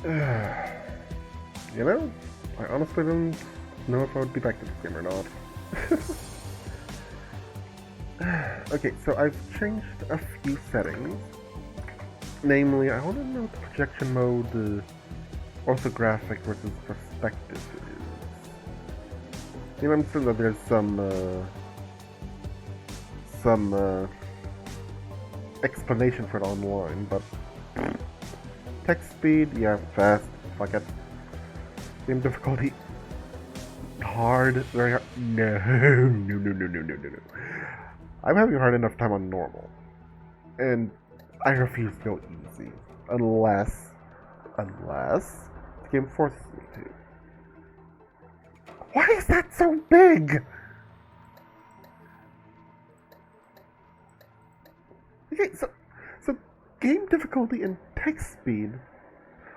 You know, I honestly don't know if I would be back to this game or not. Okay, so I've changed a few settings. Namely, I want to know what the projection mode, orthographic versus perspective is. You know, I'm certain that there's some explanation for it online, but text speed, yeah, fast, fuck it. Game difficulty, hard, very hard. No, no, no, no, no, no, no, no. I'm having a hard enough time on normal, and I refuse to go easy unless the game forces me to. Why is that so big? Okay, so game difficulty and text speed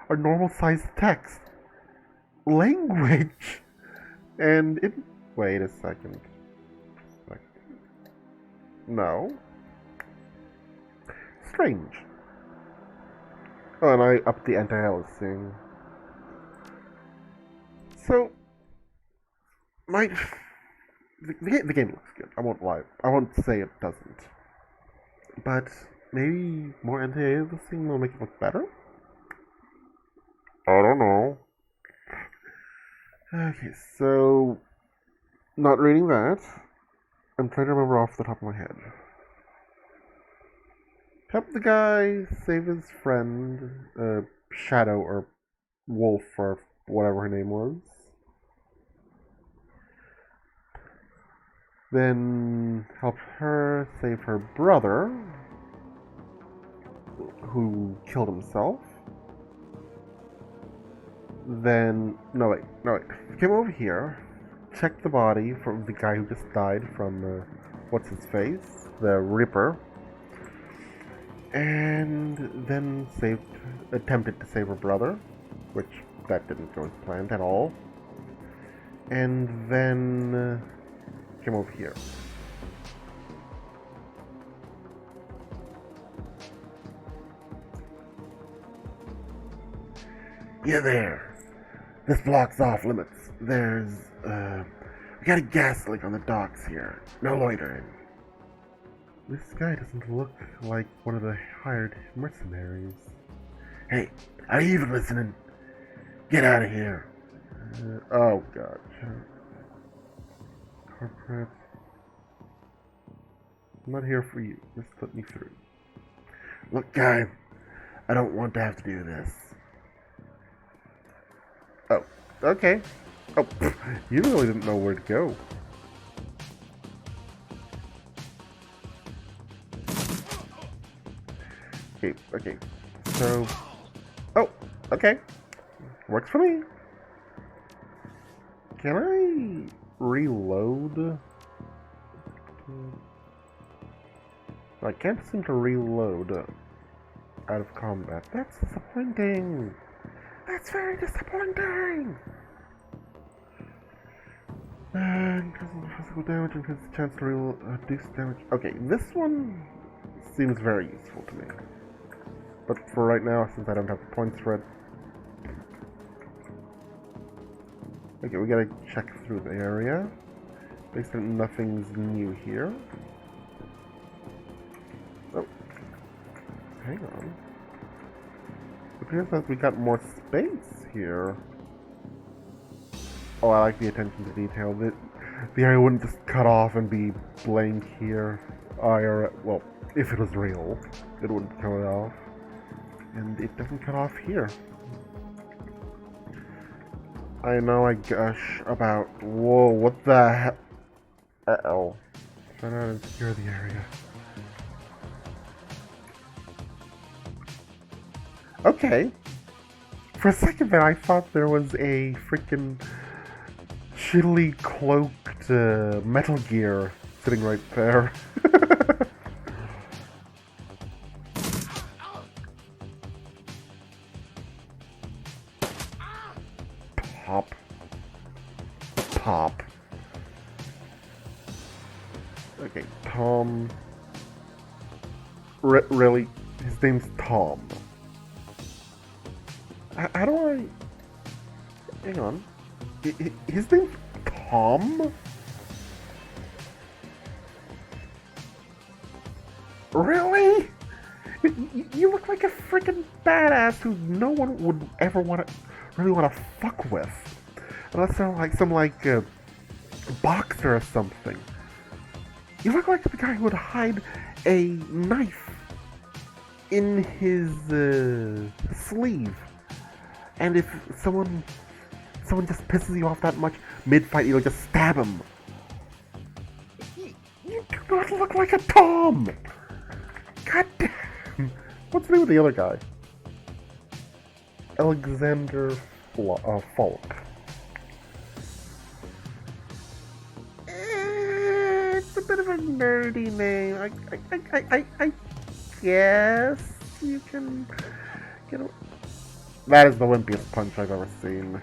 are normal sized text. Language and it. Wait a second. No. Strange. Oh, and I upped the anti-aliasing. So, my the game looks good. I won't lie. I won't say it doesn't. But maybe more anti-aliasing will make it look better. I don't know. Okay, so not reading that. I'm trying to remember off the top of my head. Help the guy save his friend, Shadow or Wolf or whatever her name was. Then help her save her brother, who killed himself. Then, no wait. Come over here, check the body from the guy who just died from, what's his face? The Ripper. And then attempted to save her brother, which that didn't go as planned at all. And then came over here. Yeah, there. This blocks off limits. There's, we got a gas leak on the docks here. No loitering. This guy doesn't look like one of the hired mercenaries. Hey, are you even listening? Get out of here. Oh, God. Corporate. I'm not here for you. Just let me through. Look, guy, I don't want to have to do this. Oh, okay. Oh, you really didn't know where to go. Okay. So, oh, okay. Works for me. Can I reload? I can't seem to reload out of combat. That's disappointing. That's very disappointing. And physical damage increases the chance to reduce damage. Okay, this one seems very useful to me. But for right now, since I don't have the points for it. Okay, we gotta check through the area. Basically, nothing's new here. Oh. Hang on. It appears that we got more space here. Oh, I like the attention to detail. The area wouldn't just cut off and be blank here. Well, if it was real, it wouldn't cut it off. And it doesn't cut off here. I know I gush about... Whoa, what the hell? Uh-oh. Try not to secure the area. Okay. For a second there, I thought there was a freaking shittily cloaked Metal Gear sitting right there. Pop. Okay, Tom. Really? His name's Tom. How do I... Hang on. His name's Tom? Really? You look like a freaking badass who no one would ever really want to fuck with. Unless they're like some boxer or something. You look like the guy who would hide a knife in his sleeve. And if someone just pisses you off that much, mid-fight, you'll just stab him. You do not look like a Tom! God damn! What's the name of the other guy? Alexander Falk. It's a bit of a nerdy name. I guess you can get a... That is the wimpiest punch I've ever seen.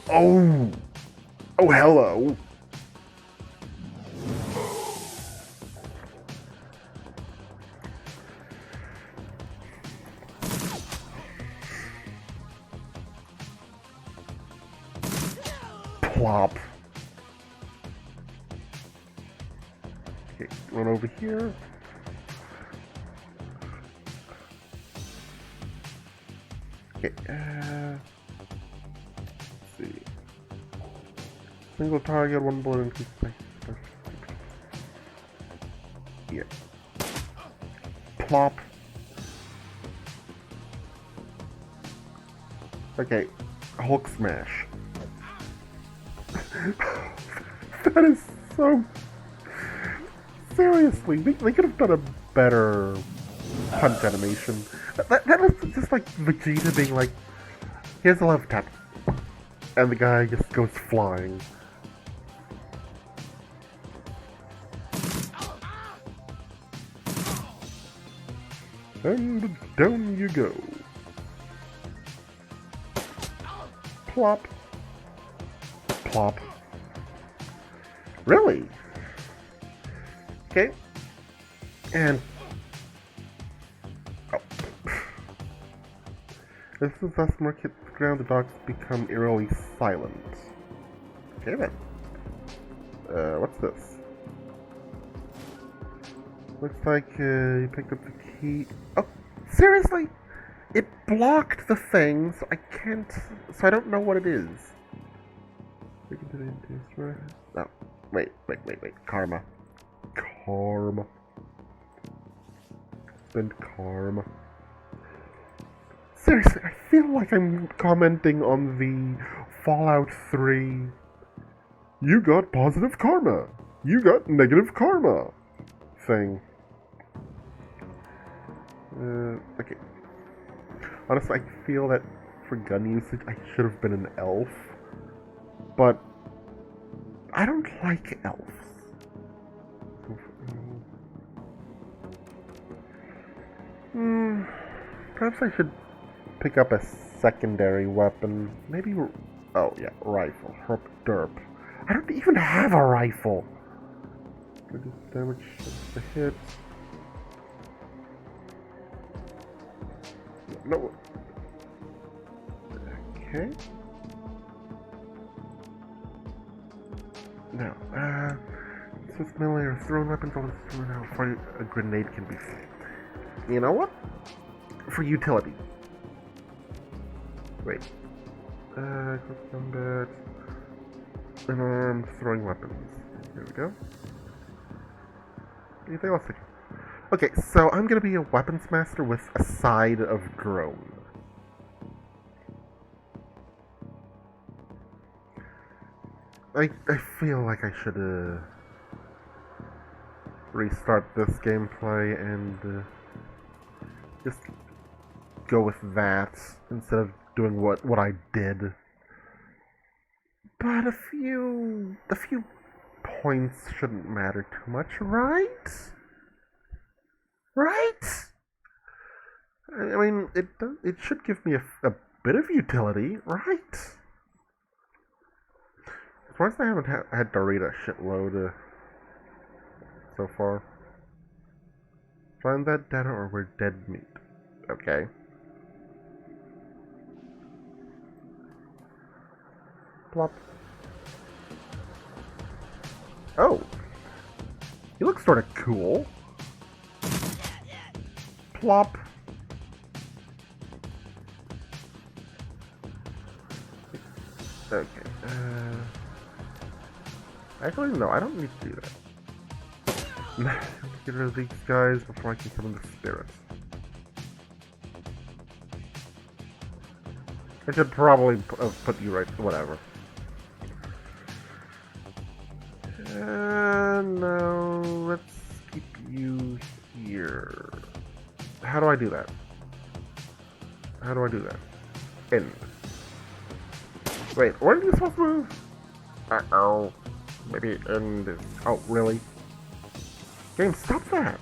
Oh! Oh, hello! Plop. Okay, run over here. Okay, let's see. Single target, one bullet increase. Yeah. Plop. Okay, Hulk smash. That is so... Seriously, they could have done a better punch animation. That was just like Vegeta being like, here's a love tap. And the guy just goes flying. And down you go. Plop. Plop. Really? Okay. And... Oh. This is thus market ground the dogs become eerily silent. Okay then. What's this? Looks like you picked up the key. Oh, seriously? It blocked the thing, so I can't... So I don't know what it is. No, wait. Karma. Spend karma. Seriously, I feel like I'm commenting on the Fallout 3. You got positive karma. You got negative karma. Thing. Okay. Honestly, I feel that for gun usage, I should have been an elf. But I don't like elves. Perhaps I should pick up a secondary weapon. Maybe... Oh, yeah, rifle. Herp derp. I don't even have a rifle! Reduce damage to hit. No. Okay. Now, Swiss melee or thrown weapons always thrown out before a grenade can be fit. You know what? For utility. Wait. Quick combat. Unarmed throwing weapons. There we go. Anything else? Okay, so I'm gonna be a weapons master with a side of drone. I feel like I should restart this gameplay and just go with that instead of doing what I did. But a few points shouldn't matter too much, right? Right? I mean, it should give me a bit of utility, right? As long as I haven't had to read a shitload so far. Find that data or we're dead meat. Okay. Plop. Oh. He looks sort of cool. Plop. Okay. Actually, no, I don't need to do that. Get rid of these guys before I can summon the spirits. I should probably put you right. Whatever. No, let's keep you here. How do I do that? How do I do that? End. Wait, where are you supposed to move? Uh-oh. Maybe end is... Oh, really? Game, stop that!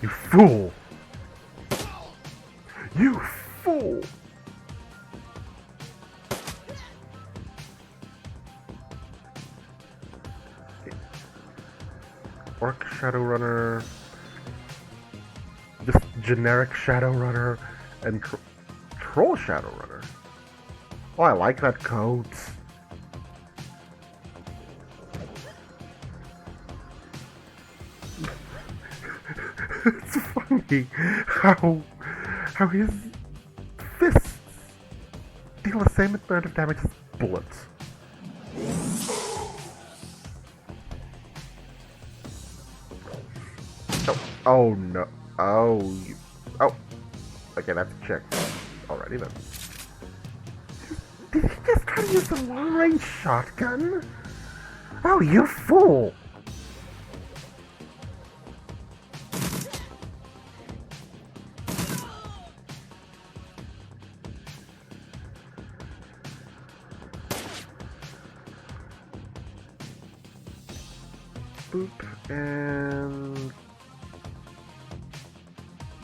You fool! You fool! Orc Shadowrunner, just generic Shadowrunner, and Troll Shadowrunner. Oh, I like that coat. It's funny how his fists deal the same amount of damage as bullets. Oh no. Oh, you. Oh. Okay, that's checked. Alrighty then. Did he just try to use the long range shotgun? Oh, you fool! Boop, and...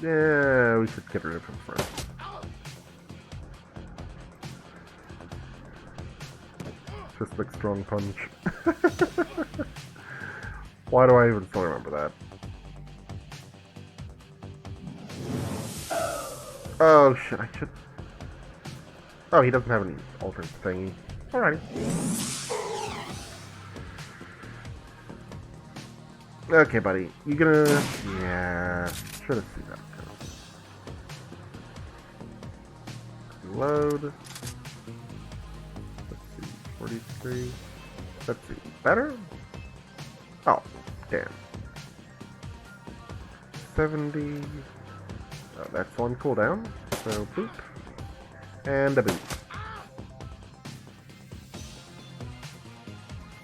Yeah, we should get rid of him first. Just like strong punch. Why do I even still remember that? Oh shit, I should... Oh, he doesn't have any alternate thingy. Alrighty. Okay, buddy. You gonna... Yeah... Should have seen that coming. Load. Let's see. 43. Let's see. Better? Oh, damn. 70. Oh, that's on cooldown. So, boop. And a boop.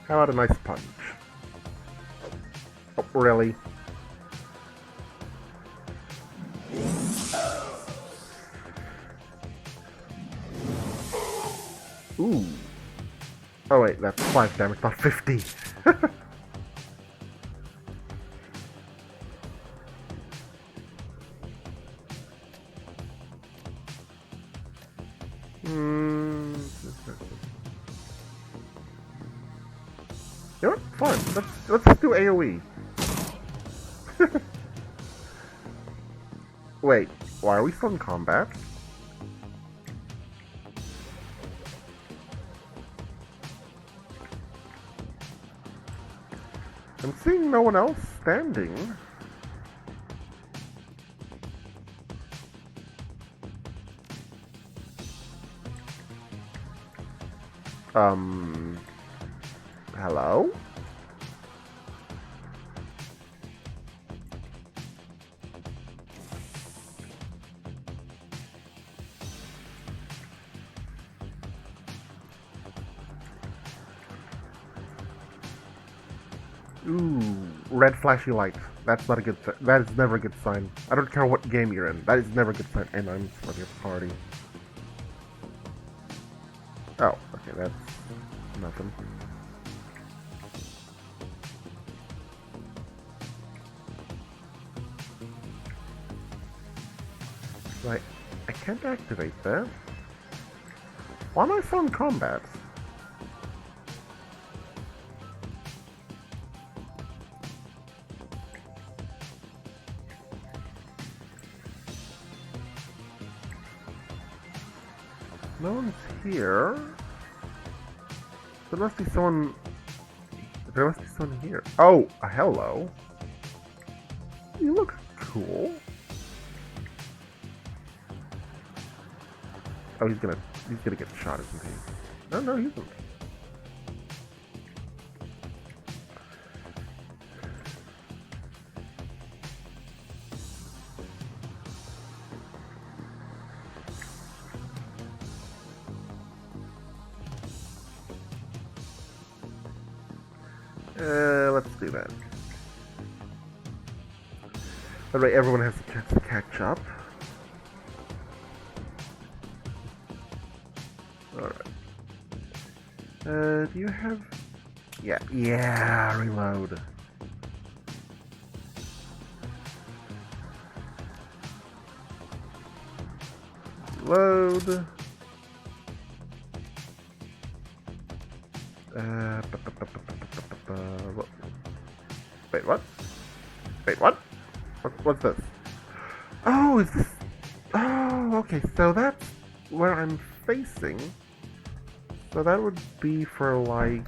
How about a nice punch? Oh, really? Ooh. Oh wait, that's 5 damage, not 50. You know what? Fine. Let's do AoE. Wait, why are we still in combat? I'm seeing no one else standing. Hello? Ooh, red flashy light. That's not a good sign. That is never a good sign. I don't care what game you're in. That is never a good sign. And I'm from your party. Oh, okay, that's nothing. Right, I can't activate that. Why am I still in combat? No one's here. There must be someone... There must be someone here. Oh, hello. You look cool. Oh, he's gonna get shot, isn't he? No, he isn't. Let's do that. That way everyone has a chance to catch up. Alright. Do you have... Yeah, reload. Load. Wait, what? Wait, what? What's this? Oh, is this... Oh, okay, so that's where I'm facing. So that would be for, like...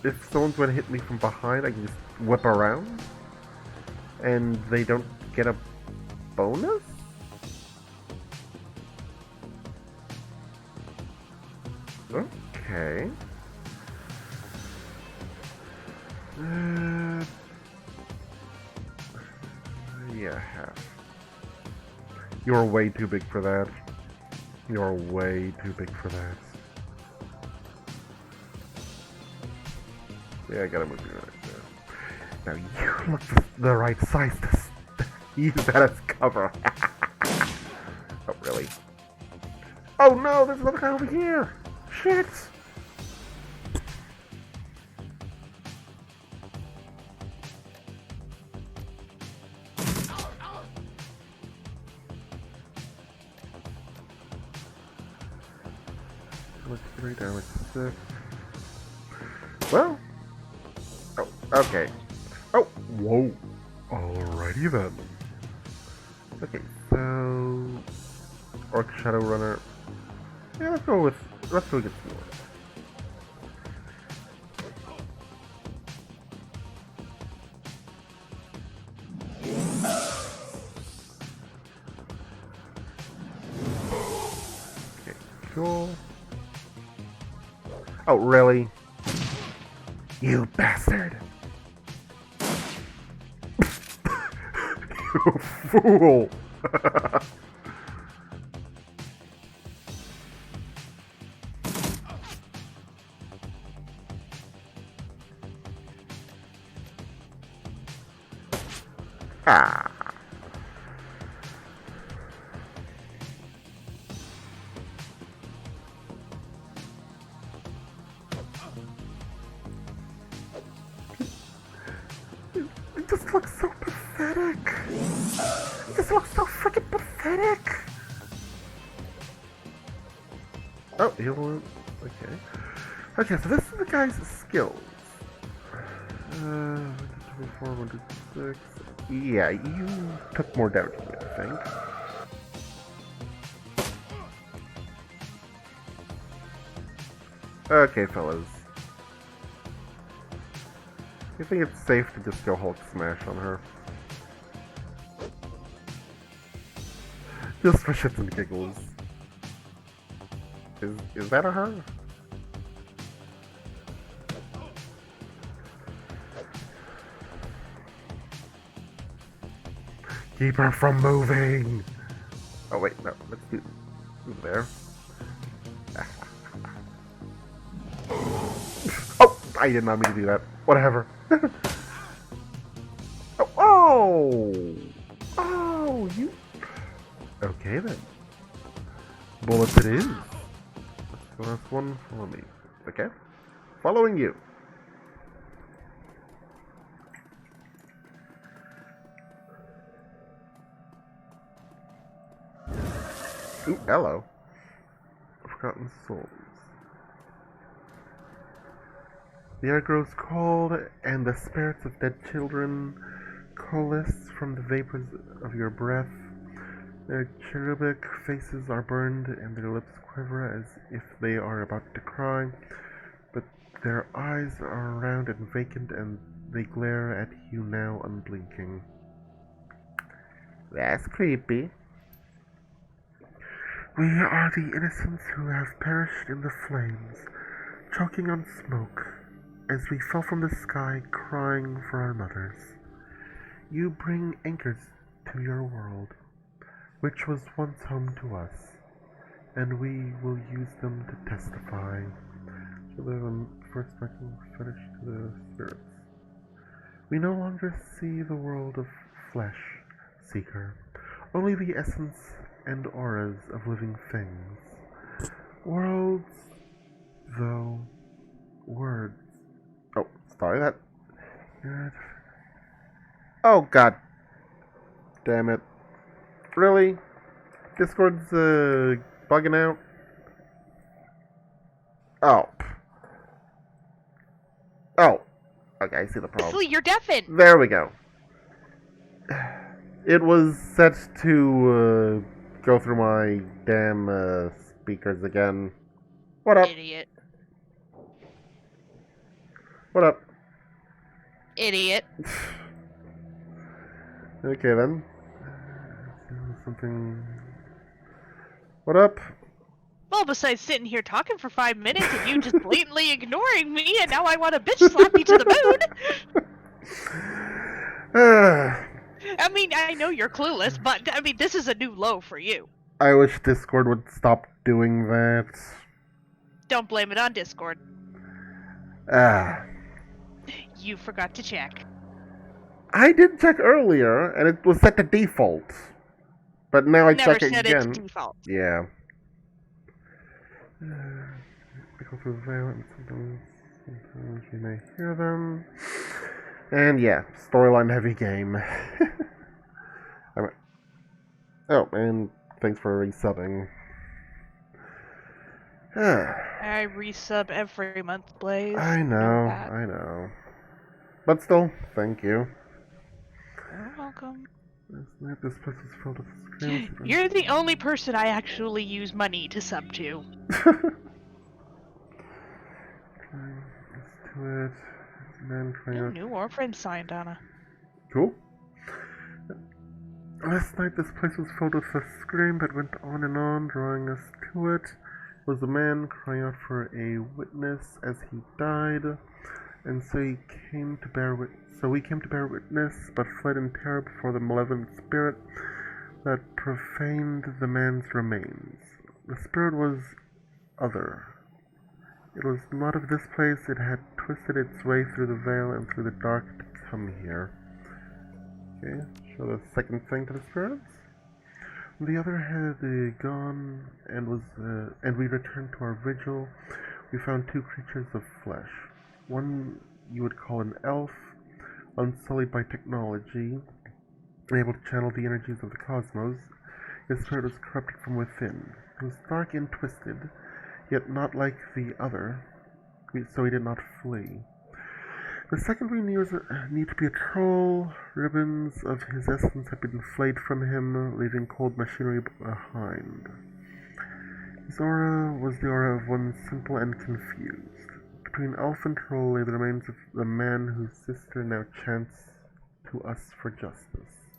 If someone's gonna hit me from behind, I can just whip around. And they don't get a bonus? Okay. Yeah, half. You're way too big for that. You're way too big for that. Yeah, I gotta move you right there. Now you look the right size to use that as cover. Oh, really? Oh no, there's another guy over here! Shit! Three damage, 6. Well. Oh, okay. Oh, whoa. Alrighty then. Okay, so Orc Shadowrunner. Yeah, let's go get some more. Okay, cool. Oh, really? You bastard! You fool! Ah. It just looks so pathetic. It just looks so freaking pathetic. Oh, he won't. Okay. Okay, so this is the guy's skills. 124, 126. Yeah, you took more damage than me, I think. Okay, fellas. I think it's safe to just go Hulk Smash on her. Just for shits and giggles. Is that a her? Keep her from moving! Oh wait, no, let's do move there. Oh! I did not mean to do that. Whatever. Oh! Oh, you... Okay then. Bullets it is. So that's one follow me. Okay? Following you. Ooh, hello. Forgotten souls. The air grows cold, and the spirits of dead children coalesce from the vapors of your breath. Their cherubic faces are burned and their lips quiver as if they are about to cry, but their eyes are round and vacant and they glare at you now unblinking. That's creepy. We are the innocents who have perished in the flames, choking on smoke, as we fell from the sky crying for our mothers. You bring anchors to your world, which was once home to us, and we will use them to testify. So the first striking fetish to the spirits. We no longer see the world of flesh, Seeker, only the essence and auras of living things. Worlds, though, words. Oh, sorry, that. Oh, god damn it. Really? Discord's bugging out? Oh. Oh. Okay, I see the problem. Obviously, you're deafened. There we go. It was set to go through my damn speakers again. What up? Idiot. What up? Idiot. Okay then. Something. What up? Well, besides sitting here talking for 5 minutes and you just blatantly ignoring me, and now I want to bitch slap you to the moon. I mean, I know you're clueless, but I mean, this is a new low for you. I wish Discord would stop doing that. Don't blame it on Discord. Ah. You forgot to check. I did check earlier, and it was set to default. But now I Never check it set again. it to default. Yeah. Because of violence, sometimes you may hear them. And yeah, storyline heavy game. Oh, and thanks for resubbing. I resub every month, Blaze. I Know. know. But still, thank you. You're welcome. This place is filled with screams. You're the only person I actually use money to sub to. Let's do it. Man crying out. New orphan signed, Donna. Cool. Last night this place was filled with a scream that went on, drawing us to it. It was a man crying out for a witness as he died, and so we came to bear witness, but fled in terror before the malevolent spirit that profaned the man's remains. The spirit was other. It was not of this place. It had twisted its way through the veil and through the dark to come here. Okay, show the second thing to the spirits. The other had gone and we returned to our vigil. We found two creatures of flesh. One you would call an elf, unsullied by technology, able to channel the energies of the cosmos. His spirit was corrupted from within. It was dark and twisted, yet not like the other, so he did not flee. The second we knew need to be a troll. Ribbons of his essence had been flayed from him, leaving cold machinery behind. His aura was the aura of one simple and confused. Between elf and troll lay the remains of the man whose sister now chants to us for justice.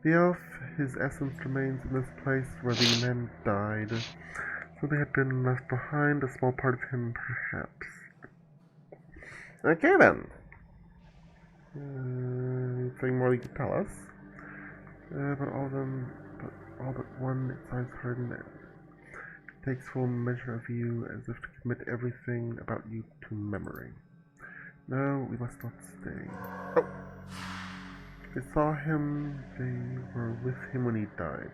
The elf, his essence remains in this place where the men died, so they had been left behind, a small part of him perhaps. Okay then. Anything more you can tell us? But all but one, its eyes hardened. It takes full measure of you, as if to commit everything about you to memory. No, we must not stay. Oh! They saw him, they were with him when he died.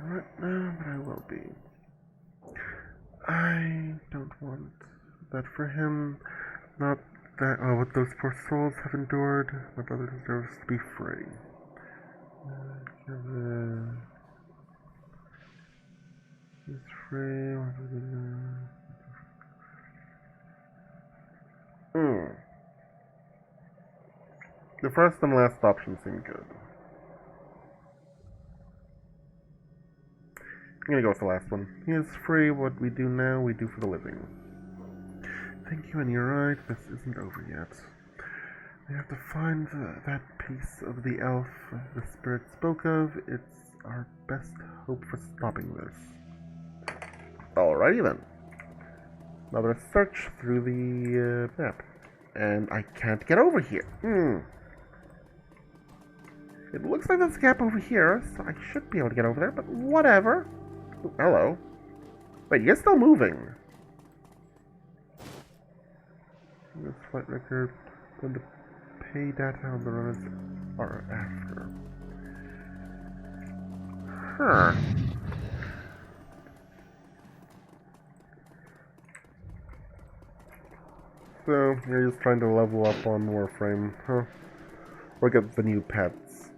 Not now, but I will be. I don't want that for him. Not that what those poor souls have endured. My brother deserves to be free. He's free. The first and last option seem good. I'm gonna go with the last one. He is free. What we do now, we do for the living. Thank you, and you're right. This isn't over yet. We have to find that piece of the elf the spirit spoke of. It's our best hope for stopping this. Alrighty then. Another search through the map. And I can't get over here. It looks like there's a gap over here, so I should be able to get over there, but whatever. Ooh, hello. Wait, you're still moving. This flight record, and the pay data on the runners are after. Huh. So, you're just trying to level up on Warframe, huh? Or get the new pets.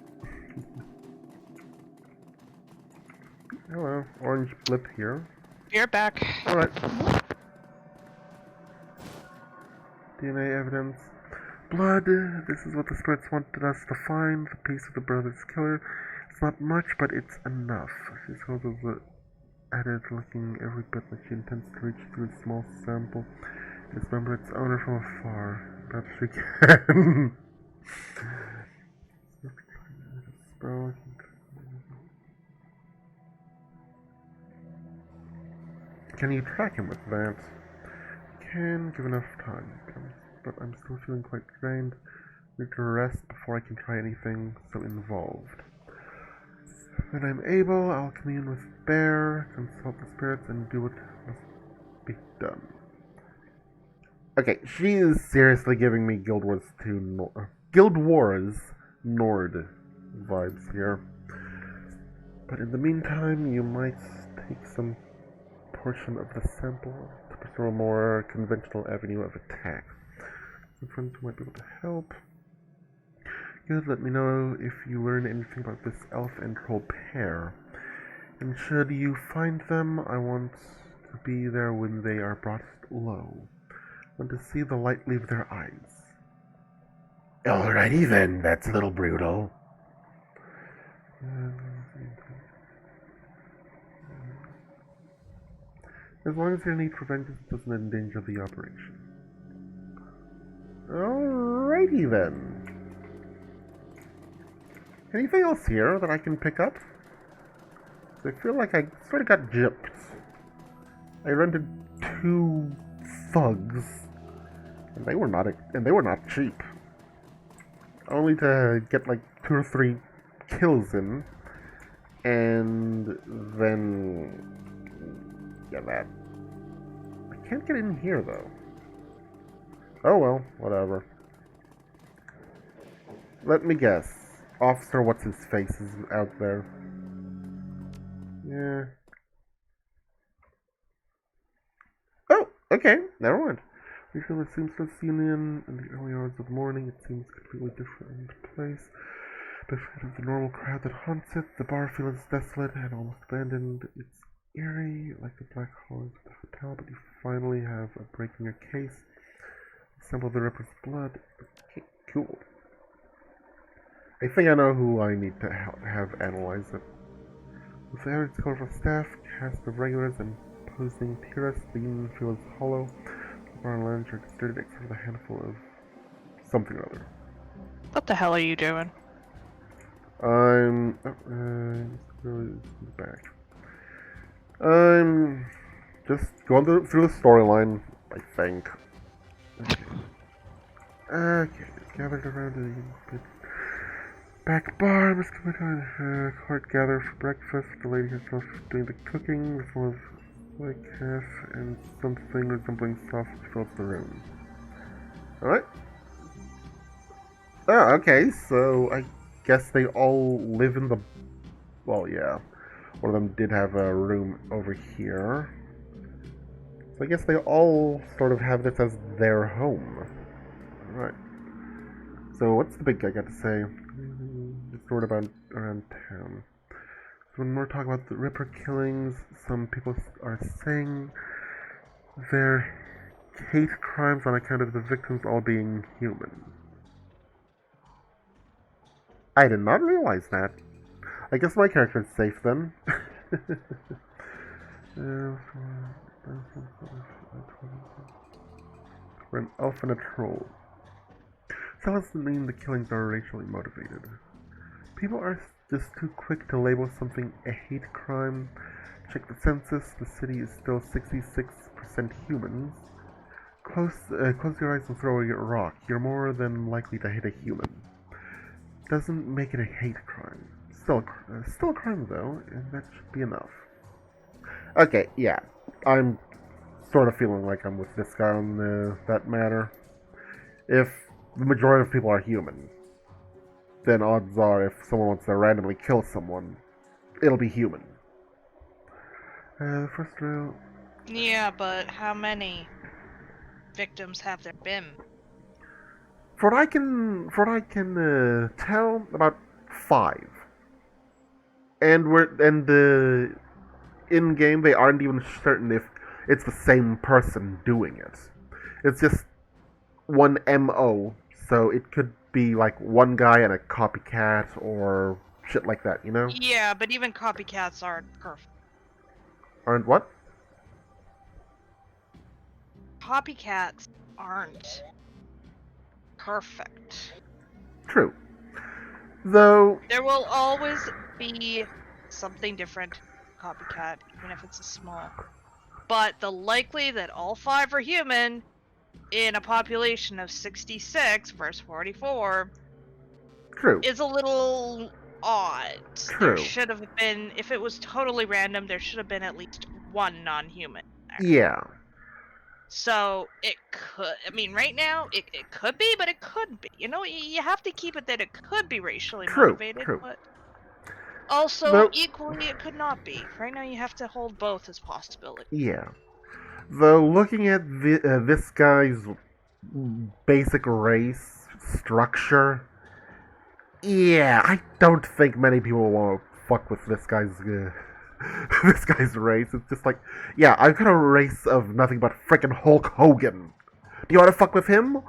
Hello, orange blip here. You're back. Alright. DNA evidence. Blood. This is what the spirits wanted us to find. The piece of the brother's killer. It's not much, but it's enough. She shows us at it, looking every bit like she intends to reach through a small sample. Dismember its owner from afar. Perhaps she can. Spell. Can you track him with that? Can give enough time, but I'm still feeling quite drained. Need to rest before I can try anything so involved. When I'm able, I'll commune with Bear, consult the spirits, and do what must be done. Okay, she is seriously giving me Guild Wars 2 Guild Wars Nord vibes here. But in the meantime, you might take some portion of the sample to pursue a more conventional avenue of attack. Some friends who might be able to help. Good, let me know if you learn anything about this elf and troll pair. And should you find them, I want to be there when they are brought low. I want to see the light leave their eyes. Alrighty then, that's a little brutal. As long as your need for vengeance doesn't endanger the operation. Alrighty then. Anything else here that I can pick up? I feel like I sort of got gypped. I rented 2 thugs, and they were not cheap. Only to get like 2 or 3 kills in, and then yeah, that. I can't get in here though. Oh well, whatever. Let me guess. Officer What's-His-Face is out there. Yeah. Oh, okay, never mind. We feel the seamstress union in the early hours of the morning. It seems completely different place. Different of the normal crowd that haunts it. The bar feels desolate and almost abandoned. It's eerie, like the black halls of the hotel, but you finally have a break in your case. Sample the Ripper's blood. Okay, cool. I think I know who I need to have analyze it. With the average colorful staff, cast of regulars, and posing tourists, the union feels hollow. The bar and lounge are deserted except for the handful of something or other. What the hell are you doing? I'm back. I'm just going through the storyline, I think. Okay, gathered around the back bar. Miss Commander court gathered for breakfast. The lady herself doing the cooking, full of like half and something resembling sausage fills the room. Alright. Oh, okay, so I guess they all live in the... Well, yeah. One of them did have a room over here. So I guess they all sort of have this as their home. Alright. So what's the big guy got to say? It's sort of around town. So when we're talking about the Ripper killings, some people are saying they're hate crimes on account of the victims all being human. I did not realize that. I guess my character is safe then. We're an elf and a troll. Tell us the mean the killings are racially motivated. People are just too quick to label something a hate crime. Check the census, the city is still 66% humans. Close your eyes and throw a rock. You're more than likely to hit a human. Doesn't make it a hate crime. Still a crime though, and that should be enough. Okay, yeah. I'm sort of feeling like I'm with this guy on that matter. If the majority of people are human, then odds are if someone wants to randomly kill someone, it'll be human. First round. Yeah, but how many victims have there been? For what I can tell, about 5. And in game they aren't even certain if it's the same person doing it. It's just one MO, so it could be like one guy and a copycat or shit like that, you know? Yeah, but even copycats aren't perfect. Aren't what? Copycats aren't perfect. True. Though, There will always be something different copycat, even if it's a small. But the likely that all 5 are human in a population of 66 versus 44 true. is a little odd. There True. should have been, if it was totally random, there should have been at least one non-human there. Yeah. So it could, I mean, right now it could be, but it couldn't be. You know, you have to keep it that it could be racially motivated, True. but also Though, equally it could not be. Right now you have to hold both as possibilities. yeah. Though, looking at this guy's basic race structure, yeah, I don't think many people want to fuck with this guy's this guy's race. It's just like, yeah, I've got a race of nothing but frickin' Hulk Hogan. Do you want to fuck with him,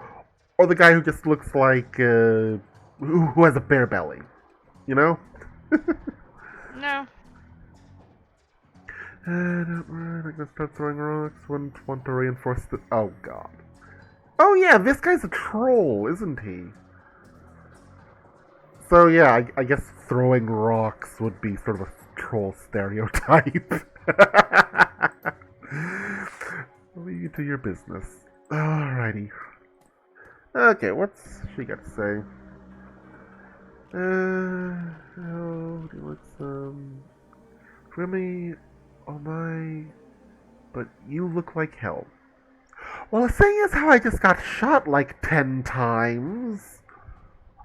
or the guy who just looks like who has a bear belly? You know? No. I'm gonna start throwing rocks. Wouldn't want to reinforce the. Oh god. Oh yeah, this guy's a troll, isn't he? So yeah, I guess throwing rocks would be sort of a troll stereotype. I'll leave you to your business. Alrighty. Okay, what's she got to say? Oh, do you want some? Grimmy, oh my. But you look like hell. Well, seeing as how I just got shot like 10 times,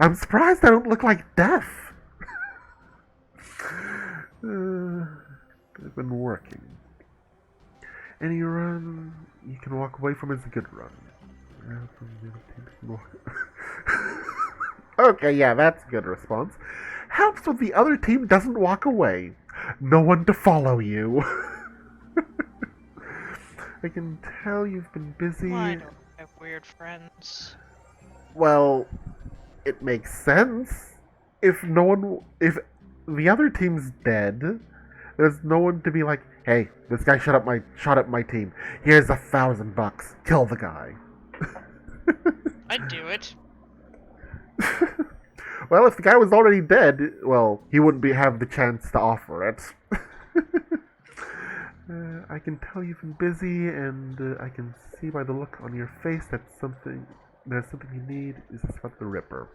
I'm surprised I don't look like death. I've been working. Any run you can walk away from is a good run. Okay, yeah, that's a good response. Helps when the other team doesn't walk away. No one to follow you. I can tell you've been busy. Well, I don't have weird friends. Well, it makes sense. If the other team's dead, there's no one to be like, hey, this guy shot up my team. Here's $1,000. Kill the guy. I'd do it. Well, if the guy was already dead, well, he wouldn't have the chance to offer it. I can tell you've been busy, and I can see by the look on your face that there's something you need. Is this about the Ripper?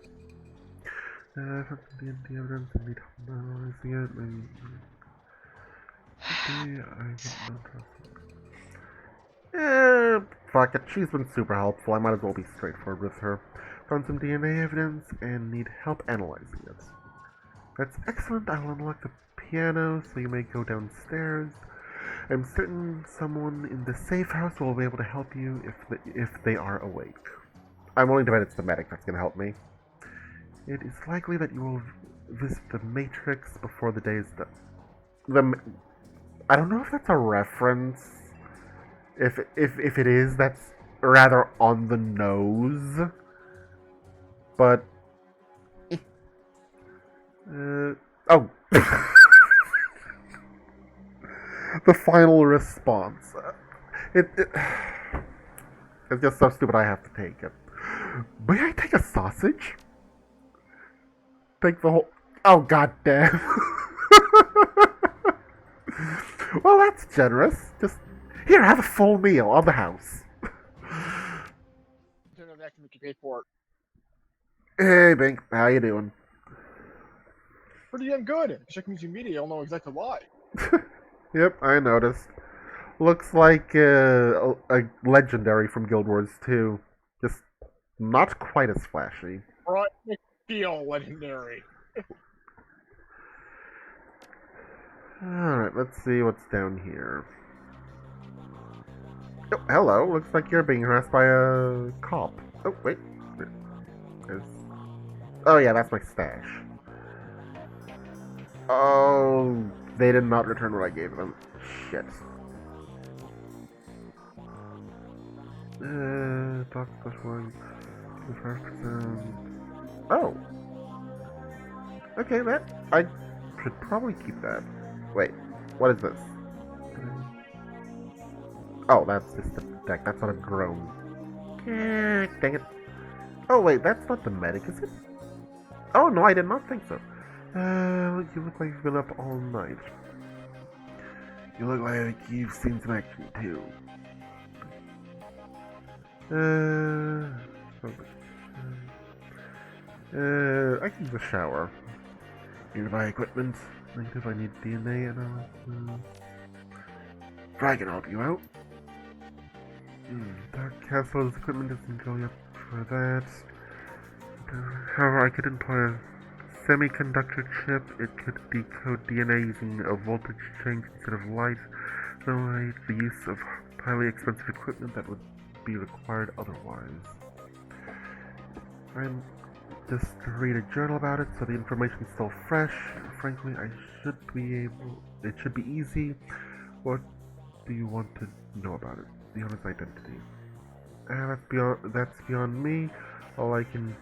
From the evidence and need help analyzing it. Fuck it. She's been super helpful. I might as well be straightforward with her. Found some DNA evidence and need help analyzing it. That's excellent. I will unlock the piano so you may go downstairs. I'm certain someone in the safe house will be able to help you if they are awake. I'm willing to bet it's the medic that's going to help me. It is likely that you will visit the Matrix before the day is done. I don't know if that's a reference. If it is, that's rather on the nose. But oh. The final response. It's just so stupid I have to take it. May I take a sausage? Take the whole. Oh, goddamn. Well, that's generous. Just here, have a full meal on the house. That can make you pay for it. Hey, Bink, how you doing? Pretty damn good. Check music media, you'll know exactly why. Yep, I noticed. Looks like a legendary from Guild Wars 2. Just not quite as flashy. Right, make it feel legendary. Alright, let's see what's down here. Oh, hello. Looks like you're being harassed by a cop. Oh, wait. There's... Oh, yeah, that's my stash. Oh, they did not return what I gave them. Shit. Box plus 1. 25%. Oh. Okay, that... I should probably keep that. Wait, what is this? Oh, that's just the deck. That's not a drone. Dang it. Oh, wait, that's not the medic, is it? Oh, no, I did not think so. You look like you've been up all night. You look like you've seen some action, too. I can use a shower. Nearby equipment. If I need DNA analysis. I can help you out. Dark Castle's equipment isn't going up for that. However, I could employ a semiconductor chip. It could decode DNA using a voltage change instead of light. Eliminate the use of highly expensive equipment that would be required otherwise. I'm just to read a journal about it, so the information's still fresh. Frankly, I should be able. It should be easy. What do you want to know about it? The owner's identity. That's beyond me. All I can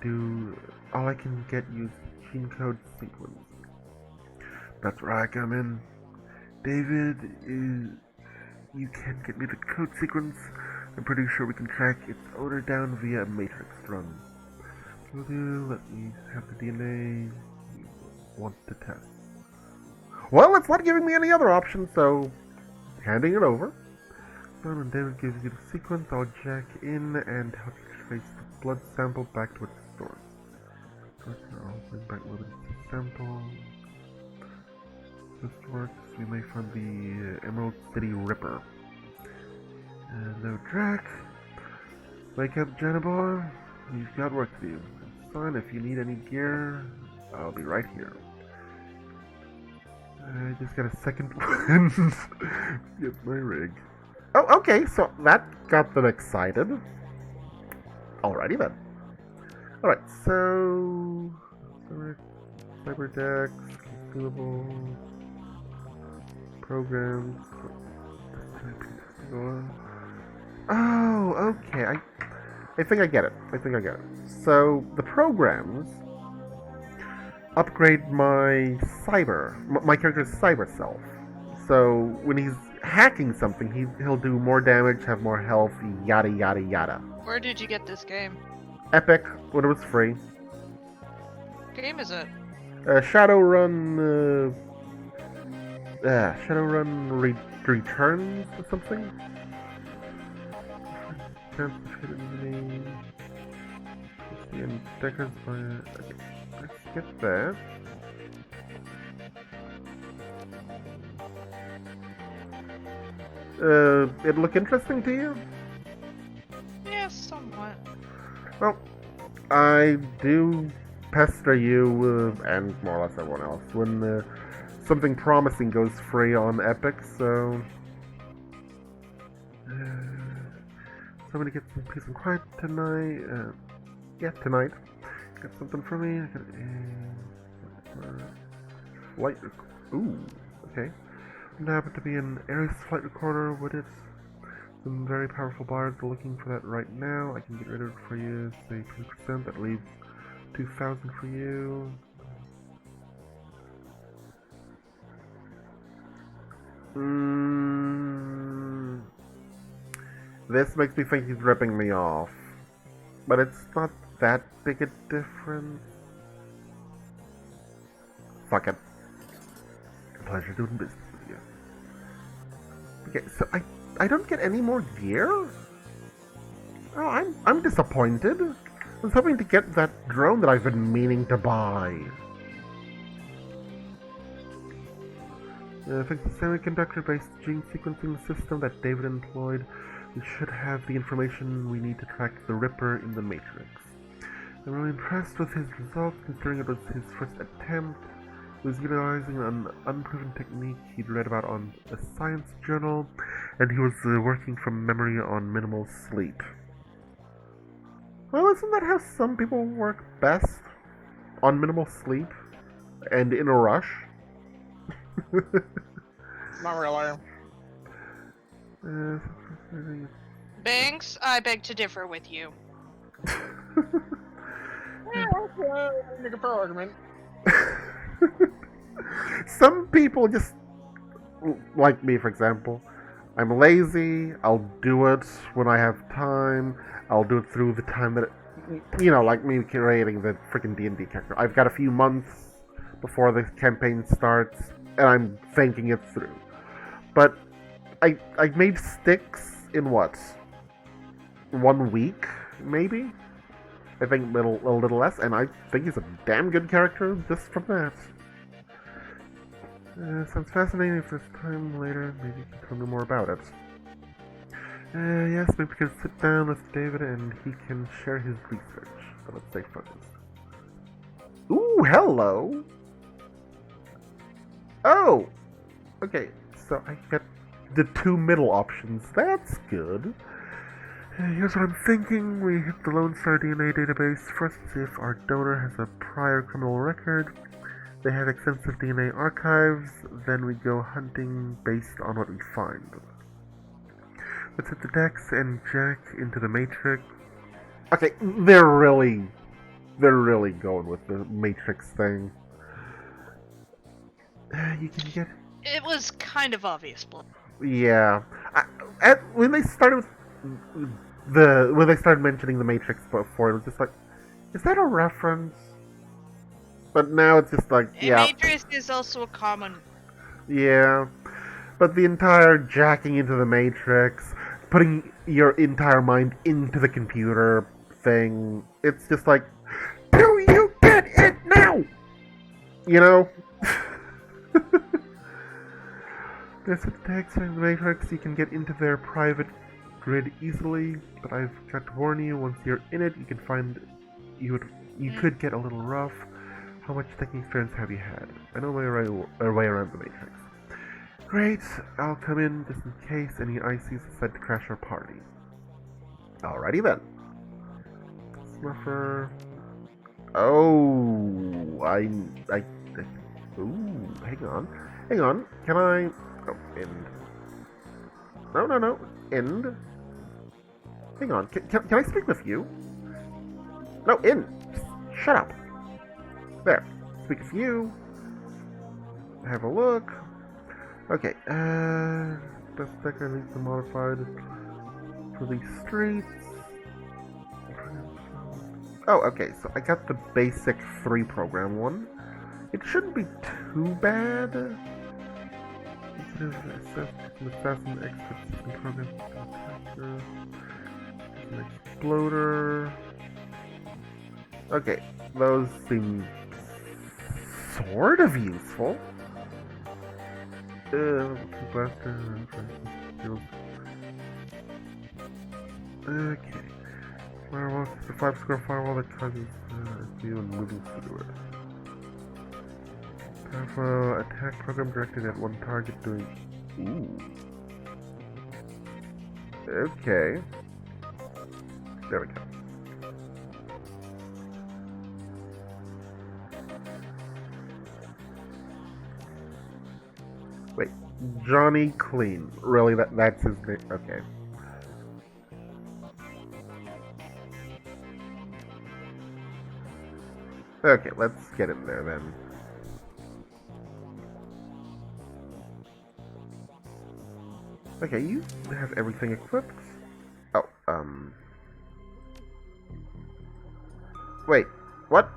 get you is gene code sequence. That's where I come in. David, you can get me the code sequence. I'm pretty sure we can track its owner down via a matrix run. Let me have the DNA you want to test. Well, it's not giving me any other option, so handing it over. So when David gives you the sequence, I'll jack in and help you trace the blood sample back to its source. I'll bring back a little bit of the sample. If this works, we may find the Emerald City Ripper. No Drac. Wake up, Janabor. You've got work to do. Son, if you need any gear, I'll be right here. I just got a second wind. Get my rig. Oh, okay, so that got them excited. Alrighty then. Alright, so... Cyber decks, consumables, programs... Oh, okay, I think I get it. So, the programs upgrade my my character's cyber self. So, when he's hacking something, he'll do more damage, have more health, yada yada yada. Where did you get this game? Epic, when it was free. What game is it? Shadowrun Returns or something? Deckers by... Okay, let's get that. It look interesting to you? Yeah, somewhat. Well, I do pester you, and more or less everyone else, when something promising goes free on Epic, so... I'm gonna get some peace and quiet tonight. Yeah, tonight. Got something for me. I got a flight. Ooh, okay. And happen to be an Ares flight recorder with it. Some very powerful bars are looking for that right now. I can get rid of it for you. Say 2%. That leaves 2,000 for you. This makes me think he's ripping me off. But it's not that big a difference. Fuck it. Pleasure doing business with you. Okay, so I don't get any more gear? Oh, I'm disappointed. I was hoping to get that drone that I've been meaning to buy. Thanks to the semiconductor-based gene sequencing system that David employed, we should have the information we need to track the Ripper in the Matrix. I'm really impressed with his results, considering it was his first attempt. He was utilizing an unproven technique he'd read about on a science journal, and he was working from memory on minimal sleep. Well, isn't that how some people work best? On minimal sleep? And in a rush? Not really. Banks, I beg to differ with you. Yeah, okay. Make a fair argument. Some people just, like me for example, I'm lazy, I'll do it when I have time, I'll do it through the time that, like me creating the freaking D&D character. I've got a few months before the campaign starts, and I'm thinking it through. But I made sticks in what? 1 week, maybe? I think a little less, and I think he's a damn good character just from that. Sounds fascinating. If there's time later, maybe you can tell me more about it. Yes, maybe we can sit down with David and he can share his research. But let's stay focused. Ooh, hello! Oh! Okay, so I get the 2 middle options. That's good. Here's what I'm thinking. We hit the Lone Star DNA database first, see if our donor has a prior criminal record. They have extensive DNA archives, then we go hunting based on what we find. Let's hit the Dex and Jack into the Matrix. Okay, they're really going with the Matrix thing. You can get... It was kind of obvious, but Yeah. When they started mentioning the Matrix before, it was just like, is that a reference? But now it's just like, yeah. Matrix is also a common. Yeah. But the entire jacking into the Matrix, putting your entire mind into the computer thing, it's just like, do you get it now? You know? There's a text in the Matrix, you can get into their private grid easily, but I've got to warn you, once you're in it, you can find you could get a little rough. How much technical experience have you had? I know my way around the Matrix. Great, I'll come in just in case any ICs decide to crash our party. Alrighty then. Snuffer. Oh, ooh, hang on. Can I? Oh, end. No. End. Hang on. Can I speak with you? No, end. Shut up. There. Speak with you. Have a look. Okay. Best decker needs to be modified for these streets. Oh, okay. So I got the basic 3 program one. It shouldn't be too bad. Assassin expert system program. An exploder. Okay, those seem sort of useful. Okay. Firewall, it's a 5-square firewall that causes you and moving through it. Powerful attack program directed at one target doing... Ooh. Okay. There we go. Wait, Johnny Clean. Really, that's his name? Okay. Okay, let's get in there then. Okay, you have everything equipped. Wait, what?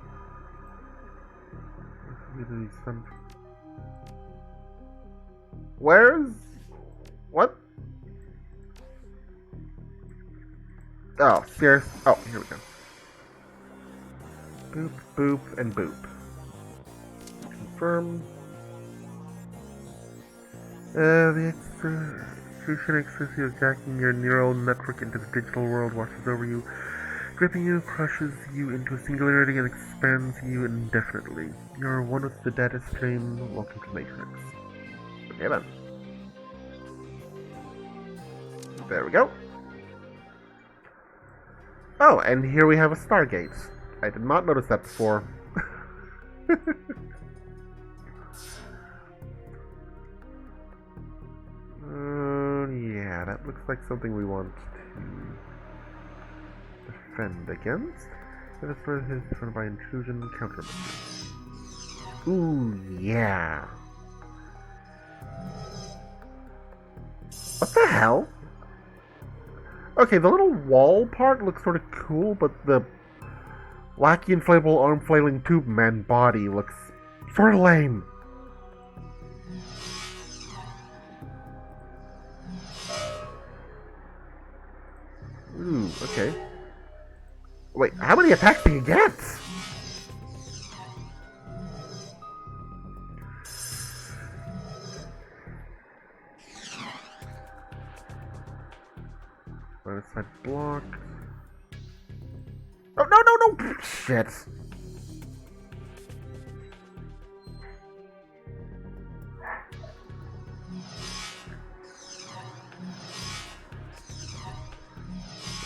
Where's... What? Oh, serious? Oh, here we go. Boop, boop, and boop. Confirm. The execution ecstasy of jacking your neural network into the digital world washes over you, gripping you, crushes you into a singularity, and expands you indefinitely. You're one with the data stream. Welcome to Matrix. Okay then. There we go. Oh, and here we have a Stargate. I did not notice that before. Yeah, that looks like something we want to defend against. Let us further his defended by intrusion countermeasures. Ooh, yeah. What the hell? Okay, the little wall part looks sort of cool, but the wacky inflatable arm flailing tube man body looks sort of lame. Ooh, okay. Wait, how many attacks do you get? Right side blocked. Oh, no! Shit.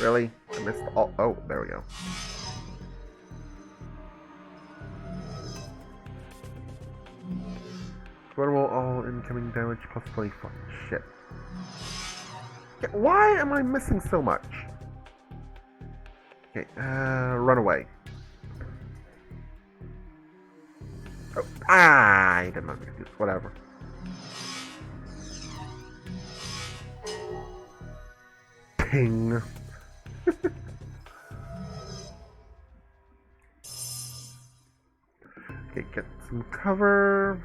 Really? I missed all. Oh, there we go. Vulnerable all incoming damage plus 25. Shit. Yeah, why am I missing so much? Okay, run away. Oh, I did not excuse. Whatever. Ping. Okay, get some cover.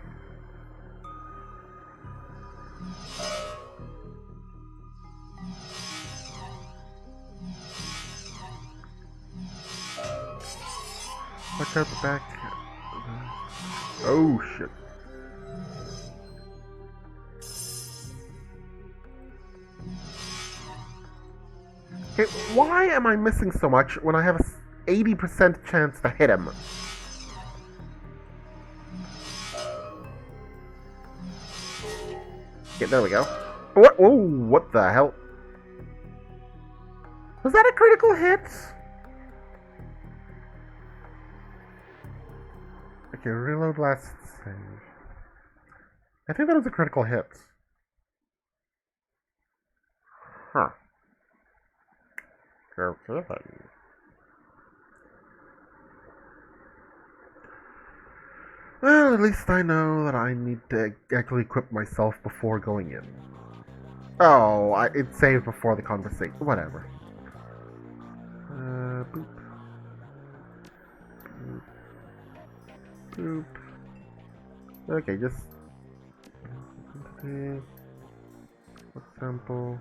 Watch out the back. Oh shit. Okay, why am I missing so much when I have a 80% chance to hit him? Okay, there we go. What? Oh, what the hell? Was that a critical hit? Okay, reload last save. I think that was a critical hit. Huh. Okay then. Well, at least I know that I need to actually equip myself before going in. Oh, it saved before the conversation. Whatever. Boop. Boop. Boop. Okay, just... Sample.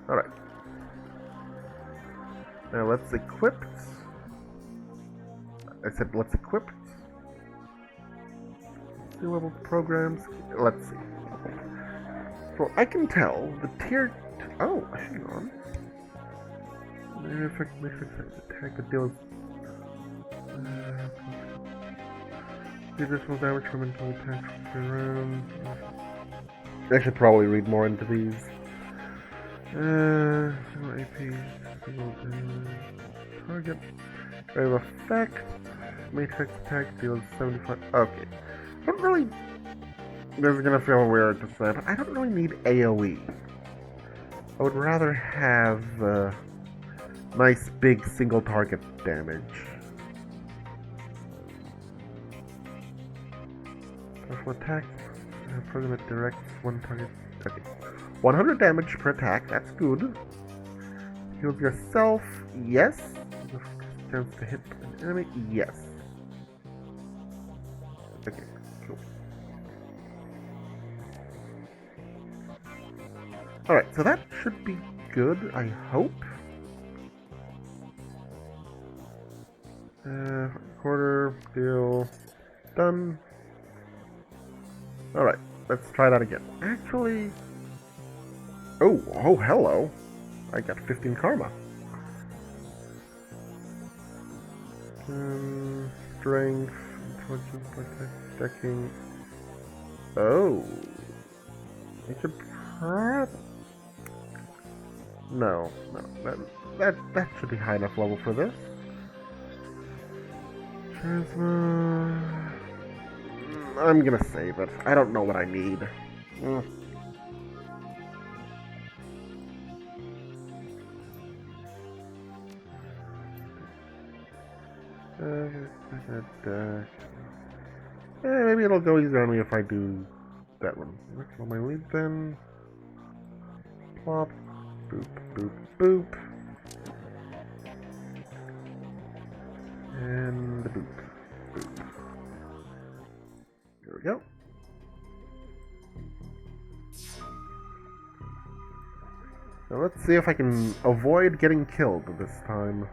Alright. Now let's equip. I said let's equip. See level programs. Let's see. So I can tell the tier. Oh, hang on. Effectively attack that deals. Additional damage from mental attacks around. I should probably read more into these. AP. Target. Wave effect. Matrix attack deals 75. Okay. I don't really. This is gonna feel weird to say, but I don't really need AoE. I would rather have nice big single target damage. Powerful attack. Program that directs one target. Okay. 100 damage per attack, that's good. Heals yourself, yes. Chance to hit an enemy, yes. Okay, cool. Alright, so that should be good, I hope. Quarter, deal, done. Alright, let's try that again. Actually... Oh, hello. I got 15 karma. Strength, intelligence, decking. Oh. I should probably... No. That should be high enough level for this. Charisma... I'm gonna save it. I don't know what I need. Maybe it'll go easier on me if I do that one. That's on my lead then. Plop. Boop, boop, boop. And boop, boop. There we go. Now let's see if I can avoid getting killed this time.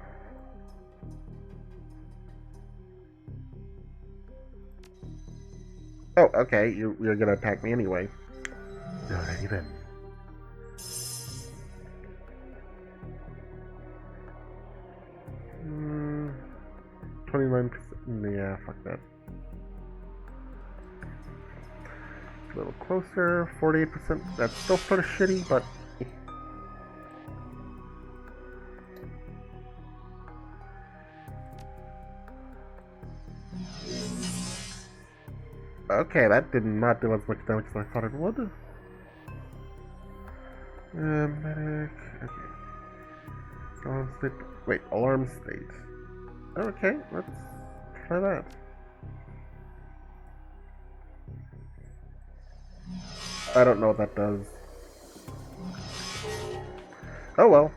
Oh, okay, you're gonna attack me anyway. Alrighty then. Hmm. 29%. Yeah, fuck that. A little closer. 48%. That's still sort of shitty, but. Okay, that did not do as much damage as I thought it would. Medic. Okay. Alarm state. Wait, alarm state. Okay, let's try that. I don't know what that does. Oh well.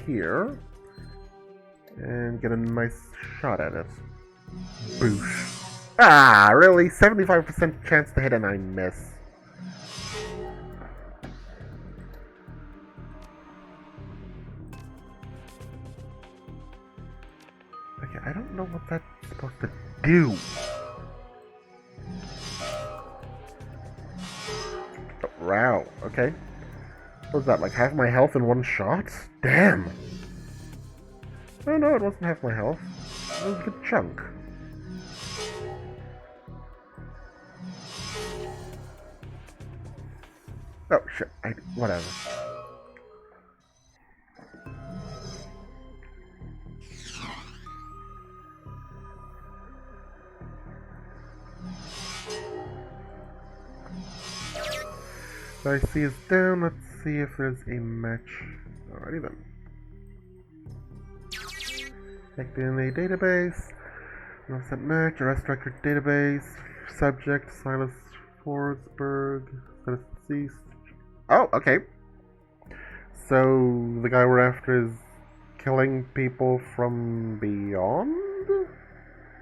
Here and get a nice shot at it. Boosh. Ah, really? 75% chance to hit and I miss. Okay, I don't know what that's supposed to do. Oh, wow, okay. What was that, like half my health in one shot? Damn! Oh no, it wasn't half my health. It was a good chunk. Oh shit, whatever. IC is down, let's see if there's a match. Alrighty then. Checked in a database. No set match, arrest record database. Subject, Silas Forsberg. Status deceased. Oh, okay. So, the guy we're after is killing people from beyond?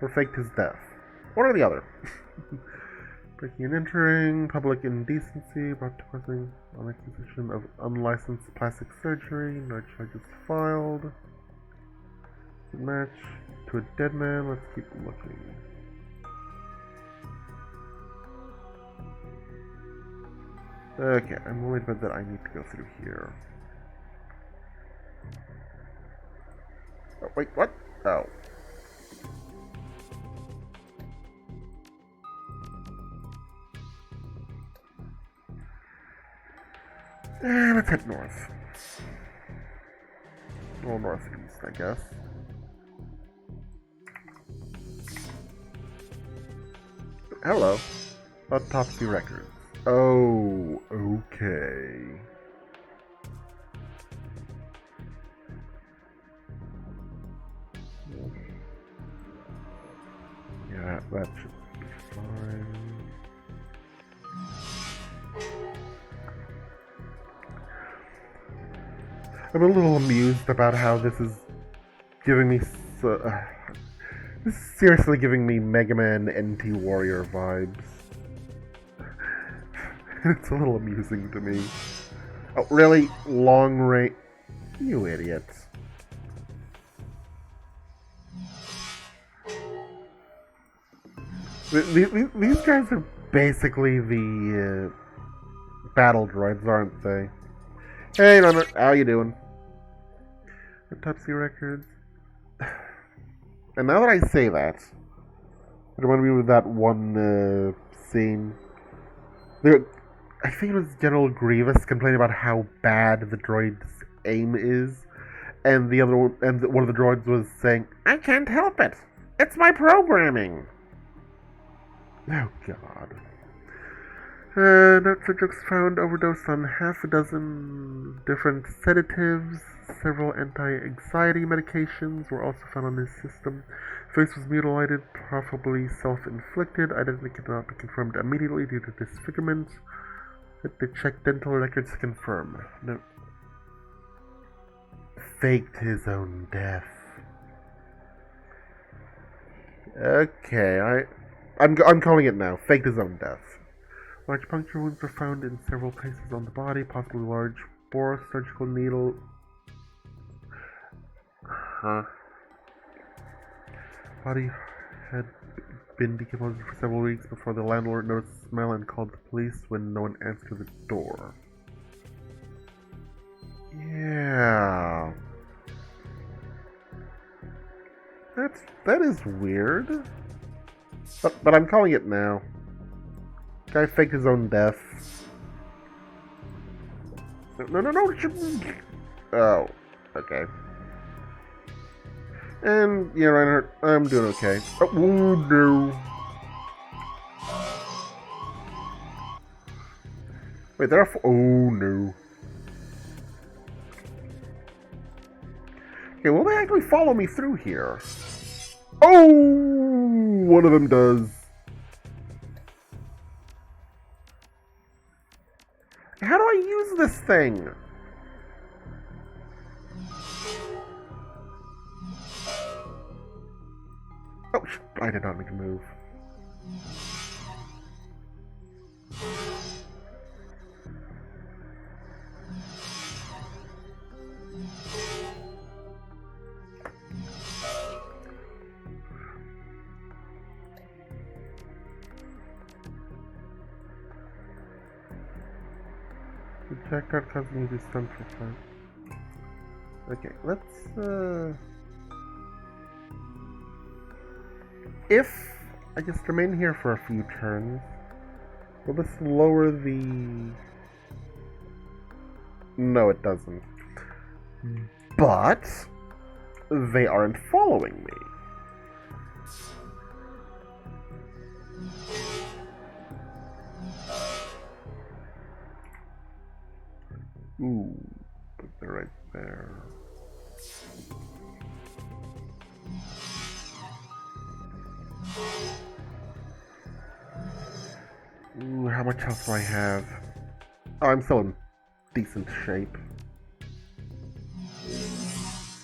Or faked his death? One or the other. Breaking and entering, public indecency, brought to causing on acquisition of unlicensed plastic surgery, no charges filed. Match to a dead man, let's keep looking. Okay, I'm worried about that I need to go through here. Oh, wait, what? Oh. Let's head north. Or northeast, I guess. Hello. Autopsy records. Oh, okay. That should be fine. I'm a little amused about how this is giving me this is seriously giving me Mega Man NT Warrior vibes. It's a little amusing to me. Oh, really? Long range? You idiots. These guys are basically the battle droids, aren't they? Hey, Runner, how you doing? Autopsy records. And now that I say that, it reminded me of that one scene. There, I think it was General Grievous complaining about how bad the droid's aim is, and the other one, and one of the droids was saying, "I can't help it. It's my programming." Oh God. Note subjects found overdosed on half a dozen different sedatives. Several anti-anxiety medications were also found on his system. Face was mutilated, probably self-inflicted. Identity cannot be confirmed immediately due to disfigurement. They checked dental records to confirm. No. Faked his own death. Okay, I'm calling it now. Faked his own death. Large puncture wounds were found in several places on the body, possibly large bore surgical needle. Body had been decomposed for several weeks before the landlord noticed the smell and called the police when no one answered the door. Yeah. That is weird. But I'm calling it now. Guy faked his own death. No. Oh, okay. And, yeah, Reinhardt, I'm doing okay. Oh, no. Wait, there are oh, no. Okay, will they actually follow me through here? Oh, one of them does. How do I use this thing? Oh, I did not make a move. The jackpot caused me to stun for fun. Okay, let's if I just remain here for a few turns, will this lower the... No, it doesn't. But they aren't following me. Ooh, but they're right there. Ooh, how much health do I have? Oh, I'm still in decent shape.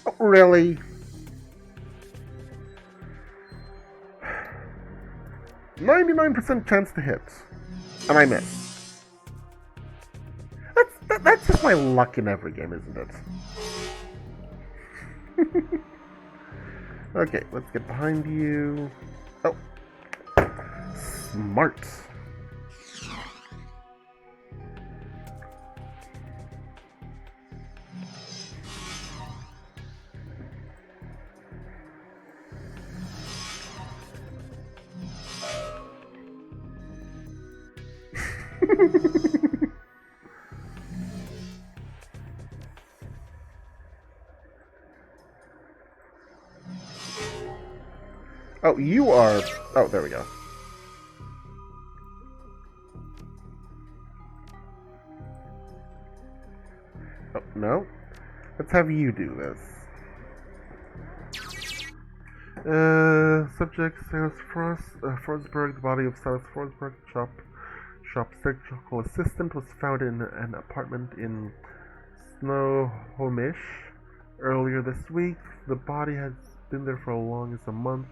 Oh, really? %99 chance to hit. And I miss. That's just my luck in every game, isn't it? Okay, let's get behind you. Oh. Smart. Oh, you are... Oh, there we go. Oh, no. Let's have you do this. Subject Silas Forsberg. The body of Silas Forsberg, shop surgical assistant, was found in an apartment in Snohomish earlier this week. The body has been there for as long as a month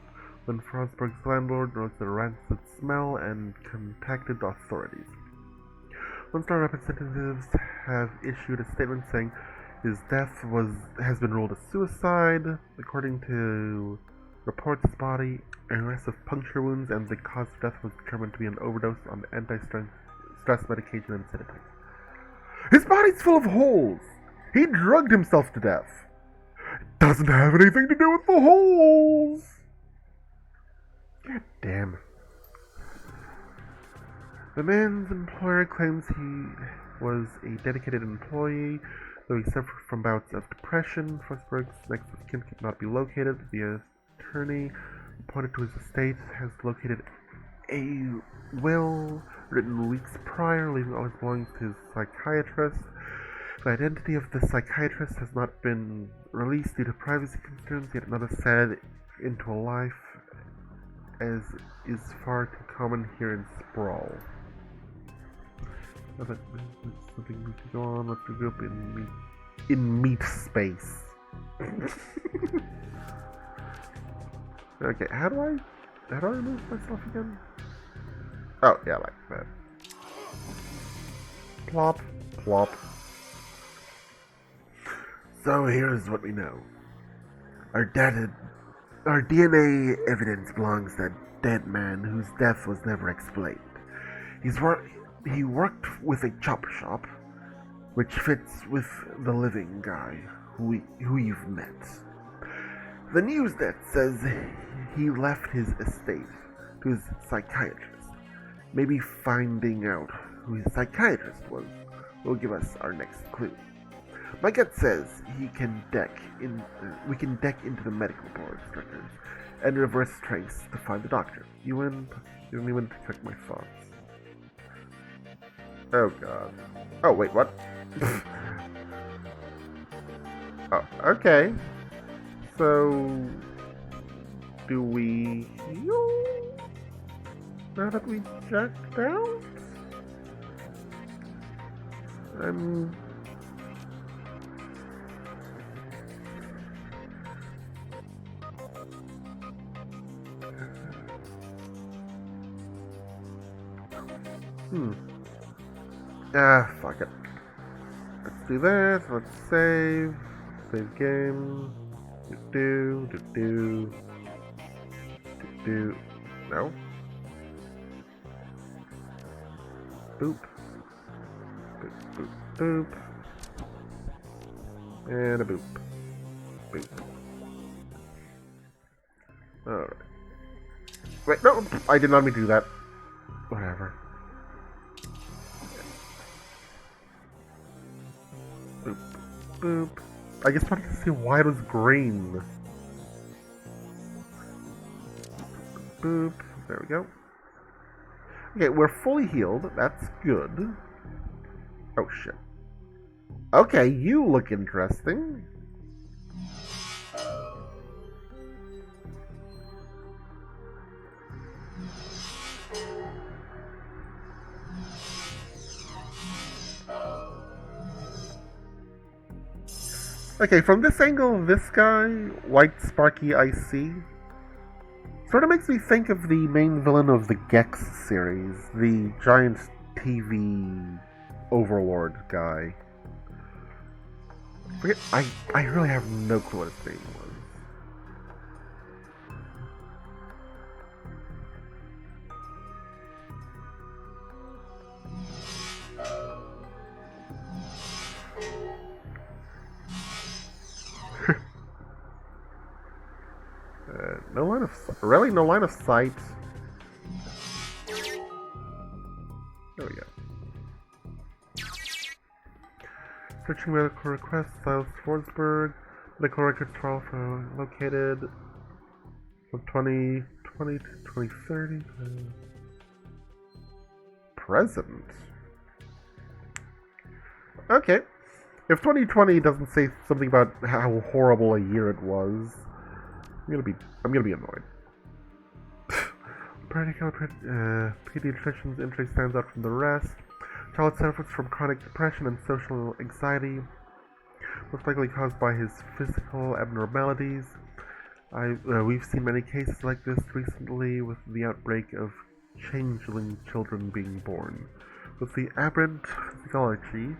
when Forsberg's landlord noticed a rancid smell and contacted authorities. One-star representatives have issued a statement saying his death has been ruled a suicide. According to reports, his body an arrest of puncture wounds, and the cause of death was determined to be an overdose on anti-stress medication and sedatives. His body's full of holes. He drugged himself to death. It doesn't have anything to do with the holes. God damn. The man's employer claims he was a dedicated employee, though he suffered from bouts of depression. Forsberg's next of kin could not be located. The attorney appointed to his estate has located a will written weeks prior, leaving all his belongings to his psychiatrist. The identity of the psychiatrist has not been released due to privacy concerns, yet another sad into a life, as is far too common here in Sprawl. I thought something we could go on. Let's go up in meat space. Okay, how do I remove myself again? Oh yeah, like that. Plop, plop. So here's what we know. Our DNA evidence belongs to a dead man whose death was never explained. He worked with a chop shop, which fits with the living guy who you've met. The news net says he left his estate to his psychiatrist. Maybe finding out who his psychiatrist was will give us our next clue. My gut says we can deck into the medical board's records and reverse trace to find the doctor. You don't even check my thoughts. Oh god. Oh wait, what? Oh, okay. So, do we heal now that we checked out? Fuck it. Let's do this. Let's save. Save game. Do. No. Boop. Boop. And a boop. Boop. Alright. Wait, no! I did not mean to do that. Whatever. Boop. Boop. I just wanted to see why it was green. Boop. There we go. Okay, we're fully healed. That's good. Oh, shit. Okay, you look interesting. Okay, from this angle, this guy, White Sparky Icy, sort of makes me think of the main villain of the Gex series, the giant TV overlord guy. I really have no clue what his name was. No line of sight. Really? No line of sight? There we go. Searching medical request, Silas Forsberg. Medical records file for located from 2020 to 2030. Present. Okay. If 2020 doesn't say something about how horrible a year it was, I'm gonna be annoyed. Pediatrician's entry stands out from the rest. Child suffers from chronic depression and social anxiety, most likely caused by his physical abnormalities. We've seen many cases like this recently with the outbreak of changeling children being born. With the aberrant physiology,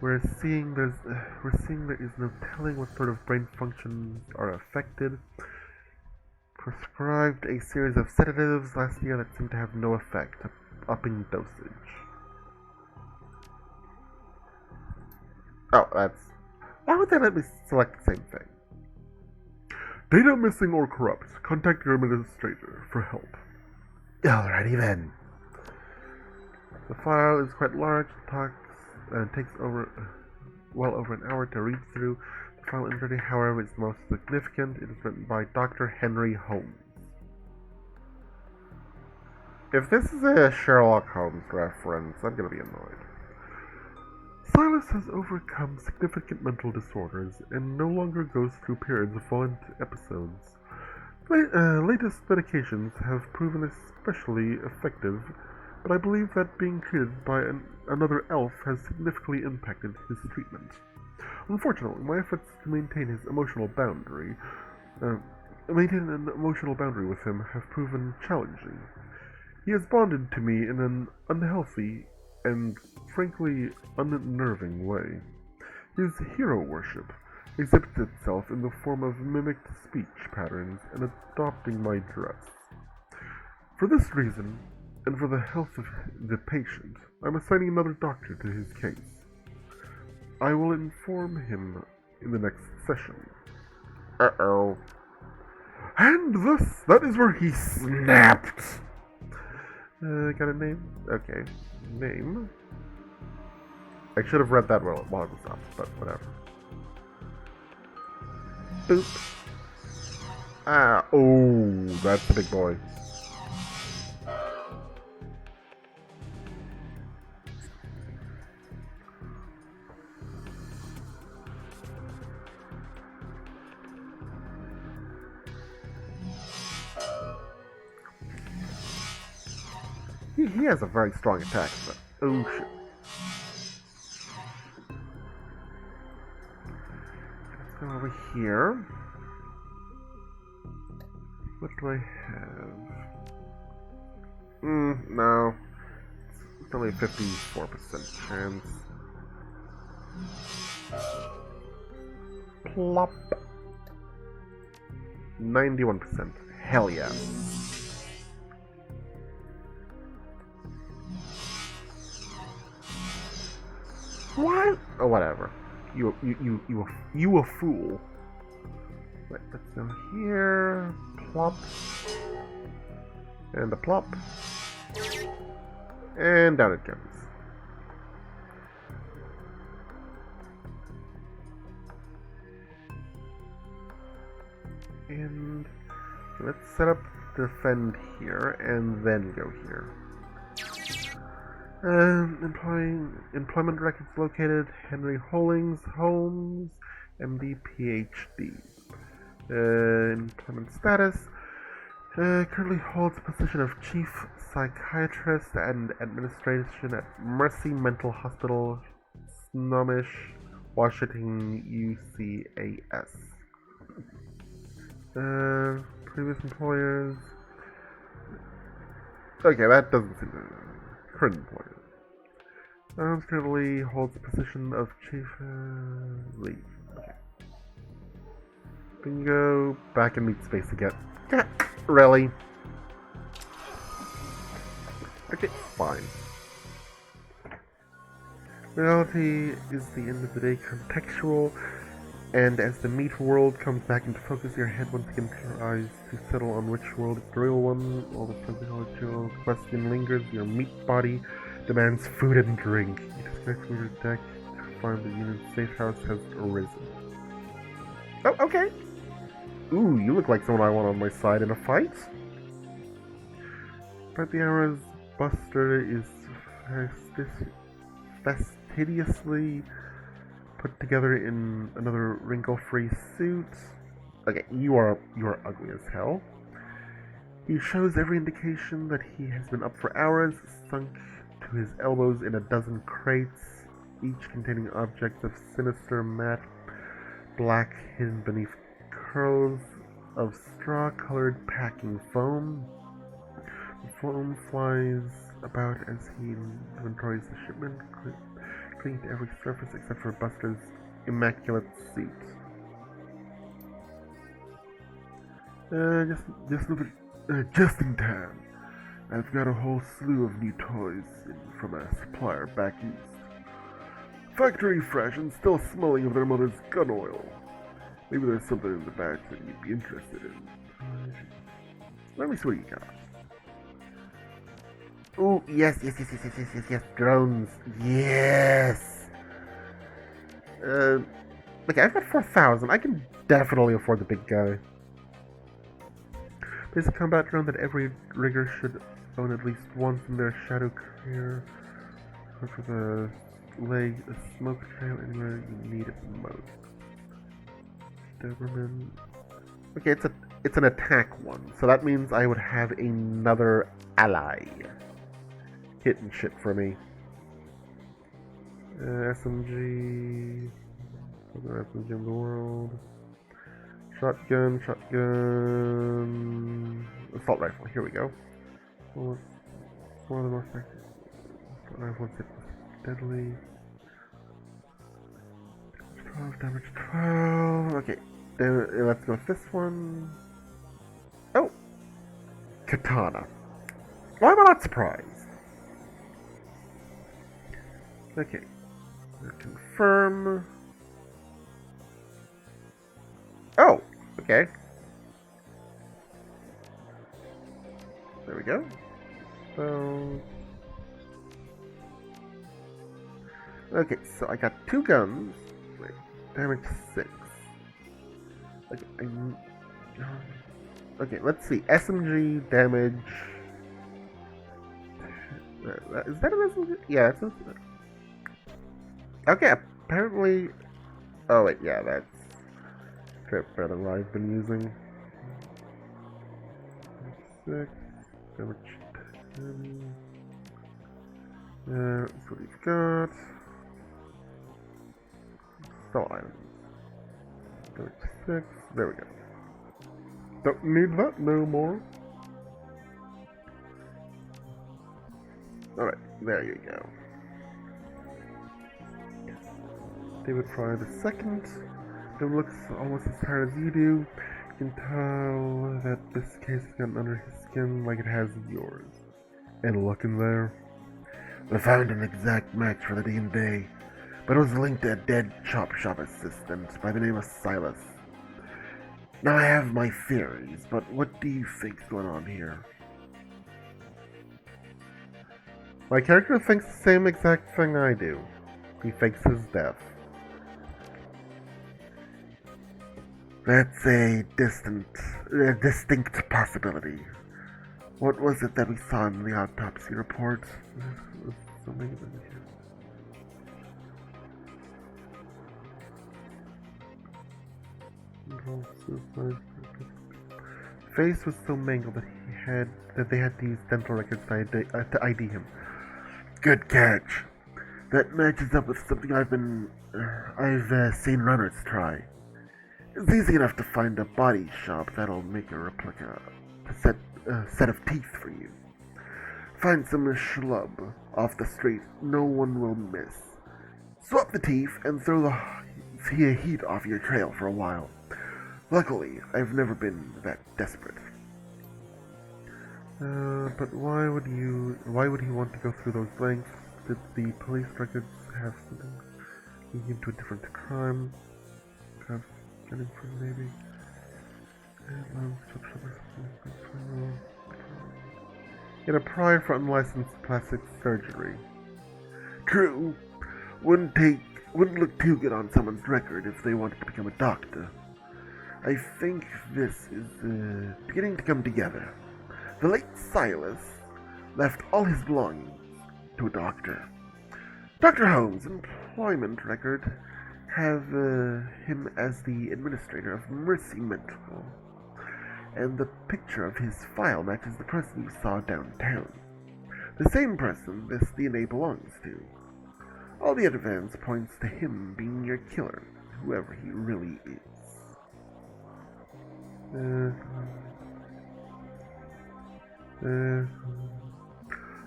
we're seeing there is no telling what sort of brain functions are affected. Prescribed a series of sedatives last year that seemed to have no effect, upping dosage. Oh, that's... Why would they let me select the same thing? Data missing or corrupt. Contact your administrator for help. Alrighty then. The file is quite large, takes well over an hour to read through. The file entry, however, is the most significant. It is written by Dr. Henry Holmes. If this is a Sherlock Holmes reference, I'm gonna be annoyed. Silas has overcome significant mental disorders and no longer goes through periods of violent episodes. Latest medications have proven especially effective, but I believe that being treated by another elf has significantly impacted his treatment. Unfortunately, my efforts to maintain an emotional boundary with him have proven challenging. He has bonded to me in an unhealthy and frankly unnerving way. His hero worship exhibits itself in the form of mimicked speech patterns and adopting my dress. For this reason, and for the health of the patient, I'm assigning another doctor to his case. I will inform him in the next session. Uh-oh. And thus, that is where he snapped! Got a name? Okay. Name. I should have read that while it was up, but whatever. Boop. Ah, oh, that's a big boy. He has a very strong attack, but oh shit. Let's go over here. What do I have? No. It's only a 54% chance. Plop. 91%. Hell yeah. What? Oh, whatever. You a fool. Right, let's go here. Plop. And a plop. And down it goes. And let's set up defend here and then go here. Employment records located, Henry Holmes, MD, PhD. Employment status, currently holds the position of Chief Psychiatrist and Administration at Mercy Mental Hospital, Snohomish, Washington, UCAS. Previous employers. Okay, that doesn't seem to... Current employer. Currently holds the position of Chief Lead. Okay. Bingo. Back in meat space again. Really? Okay, fine. Reality is the end of the day contextual, and as the meat world comes back into focus, your head once again tries to settle on which world is the real one. All the physiological question lingers. Your meat body demands food and drink. You disconnect from your deck to find the unit's safe house has arisen. Oh, okay. Ooh, you look like someone I want on my side in a fight. But the hour's buster is fastidiously put together in another wrinkle-free suit. Okay, you are ugly as hell. He shows every indication that he has been up for hours, sunk to his elbows in a dozen crates, each containing objects of sinister matte black hidden beneath curls of straw-colored packing foam. The foam flies about as he inventories the shipment, clinging to every surface except for Buster's immaculate suit. Just in time. I've got a whole slew of new toys from a supplier back east. Factory fresh and still smelling of their mother's gun oil. Maybe there's something in the batch that you'd be interested in. Let me see what you got. Oh, yes, drones. Yes! Okay, I've got 4,000. I can definitely afford the big guy. There's a combat drone that every rigger should own at least once in their shadow career. Look for the leg, a smoke trail anywhere you need it most. Doberman. Okay, it's an attack one, so that means I would have another ally hitting shit for me. SMG. Other SMG in the world. Shotgun. Assault rifle, here we go. One of the most assault rifles hit deadly. Damage 12. Okay, let's go with this one. Oh! Katana. Why am I not surprised? Okay. Confirm. Oh! Okay. There we go. So... Okay, so I got 2 guns. Wait, damage 6. Okay, okay, let's see. SMG damage... Is that an SMG? Yeah, it's a... Okay, apparently... Oh wait, yeah, that's... better than what I've been using. 6, damage 10. That's what we've got. Sell items. Damage 6, there we go. Don't need that no more. Alright, there you go. David Fry the second. It looks almost as hard as you do. You can tell that this case has gotten under his skin like it has yours. And look in there. We found an exact match for the DNA, but it was linked to a dead chop shop assistant by the name of Silas. Now I have my theories, but what do you think's going on here? My character thinks the same exact thing I do. He fakes his death. That's a distinct possibility. What was it that we saw in the autopsy report? Face was so mangled that they had to use dental records to ID him. Good catch. That matches up with something I've seen runners try. It's easy enough to find a body shop that'll make a replica, set of teeth for you. Find some schlub off the street no one will miss. Swap the teeth and throw the heat off your trail for a while. Luckily, I've never been that desperate. But why would he want to go through those lengths? Did the police records have something leading to a different crime? Getting for maybe. Get a prior for unlicensed plastic surgery. True. Wouldn't look too good on someone's record if they wanted to become a doctor. I think this is beginning to come together. The late Silas left all his belongings to a doctor. Dr. Holmes' employment record have him as the administrator of Mercy Mental, and the picture of his file matches the person you saw downtown. The same person this DNA belongs to. All the evidence points to him being your killer, whoever he really is.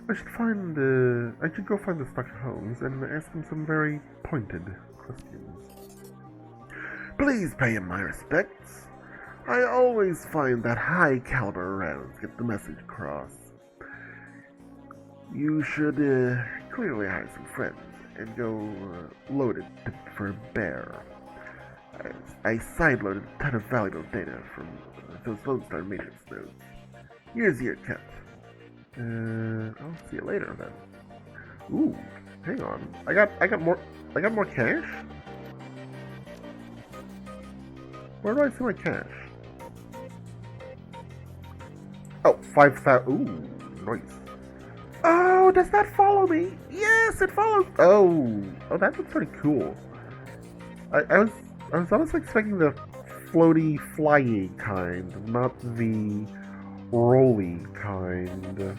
I should go find this Dr. Holmes and ask him some very pointed questions. Please pay him my respects. I always find that high caliber rounds get the message across. You should clearly hire some friends and go loaded for bear. I sideloaded a ton of valuable data from those Lone Star maintenance nodes. Here's your cut. I'll see you later then. Ooh, hang on. I got more cash? Where do I see my cash? Oh, 5,000. Ooh, nice. Oh, does that follow me? Yes, it follows. Oh, that looks pretty cool. I was honestly expecting the floaty, flyy kind, not the rolly kind.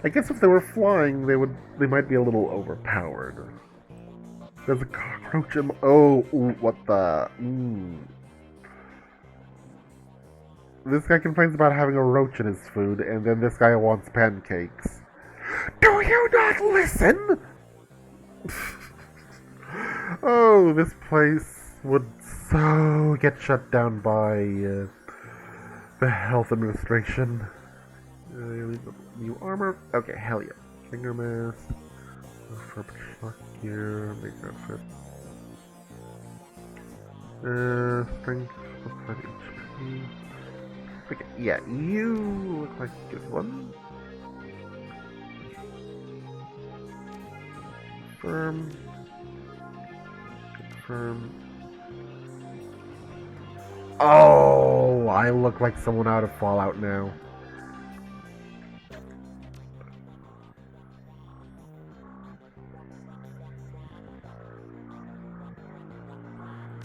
I guess if they were flying, they might be a little overpowered. There's a cockroach in. Oh, ooh, what the? This guy complains about having a roach in his food, and then this guy wants pancakes. Do you not listen? Oh, this place would so get shut down by the health administration. New armor? Okay, hell yeah. Finger mask. Sharp gear. Make outfit. Strength. 5 HP. Okay, yeah, you look like a good one. Confirm. Oh, I look like someone out of Fallout now.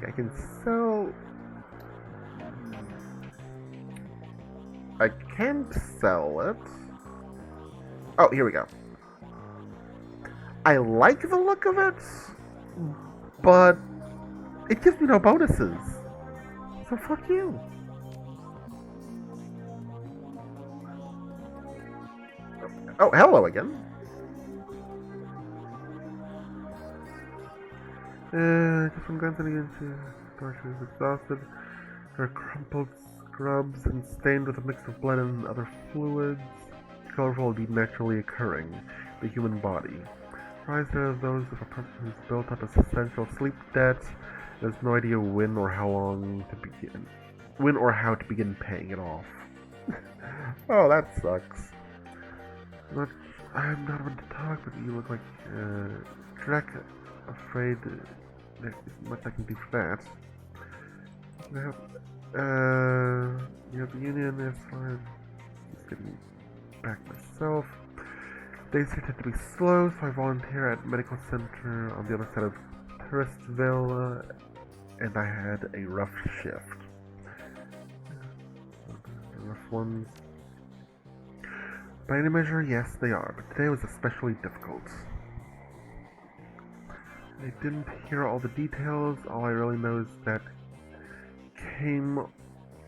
I can sell. I can't sell it. Oh, here we go. I like the look of it, but it gives me no bonuses. So fuck you. Oh, hello again. Different guns and again, torture is exhausted. There are crumpled scrubs and stained with a mix of blood and other fluids. Colorful indeed naturally occurring, the human body. Prized are those of a person who's built up a substantial sleep debt and has no idea when or how to begin paying it off. Oh, that sucks. I'm not one to talk, but you look like Drek. Afraid there isn't much I can do for that. You have the union as far as just getting back myself. Days here tend to be slow, so I volunteer at medical center on the other side of Touristville, and I had a rough shift. Rough ones. By any measure, yes, they are, but today was especially difficult. I didn't hear all the details. All I really know is that came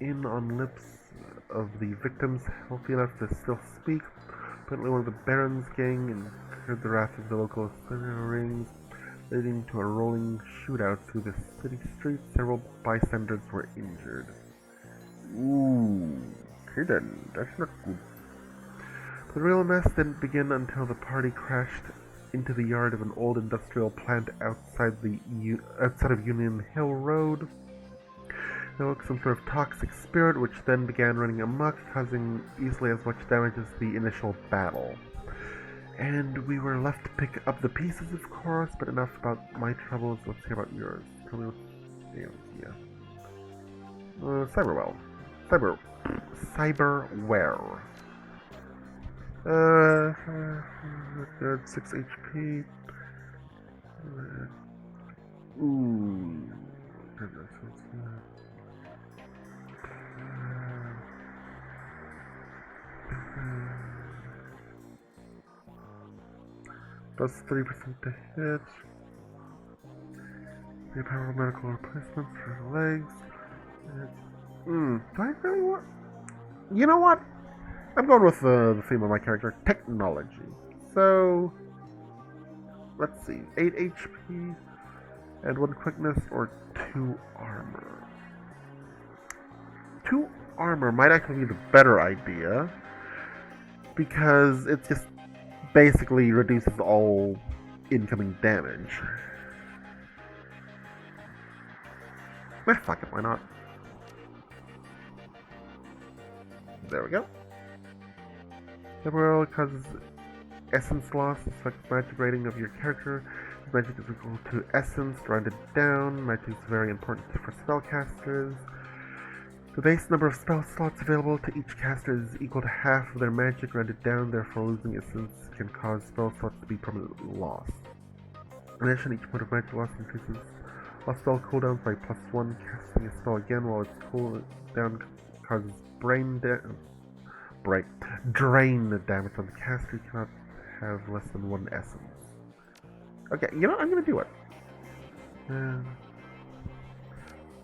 in on lips of the victims healthy enough to still speak. Apparently one of the Baron's gang incurred the wrath of the local rings, leading to a rolling shootout through the city streets. Several bystanders were injured. Ooh, okay then, that's not good. The real mess didn't begin until the party crashed into the yard of an old industrial plant outside of Union Hill Road. There was some sort of toxic spirit which then began running amok, causing easily as much damage as the initial battle. And we were left to pick up the pieces, of course, but enough about my troubles. Let's hear about yours. Tell me what's... Cyberware. Good, 6 HP. Ooh. Goodness, what's that? Plus 3% to hit. 3 power medical replacements for the legs. Do I really want... You know what? I'm going with the theme of my character, technology. So, let's see, 8 HP, and 1 quickness, or 2 armor. 2 armor might actually be the better idea, because it just basically reduces all incoming damage. Well, fuck it, why not? There we go. Temporal causes essence loss, affects magic rating of your character. This magic is equal to essence, rounded down. Magic is very important for spellcasters. The base number of spell slots available to each caster is equal to half of their magic rounded down, therefore losing essence can cause spell slots to be permanently lost. In addition, each point of magic loss increases lost spell cooldowns by +1. Casting a spell again while its cooldown causes drain damage on the caster. You cannot have less than 1 essence. Okay, you know, I'm gonna do it.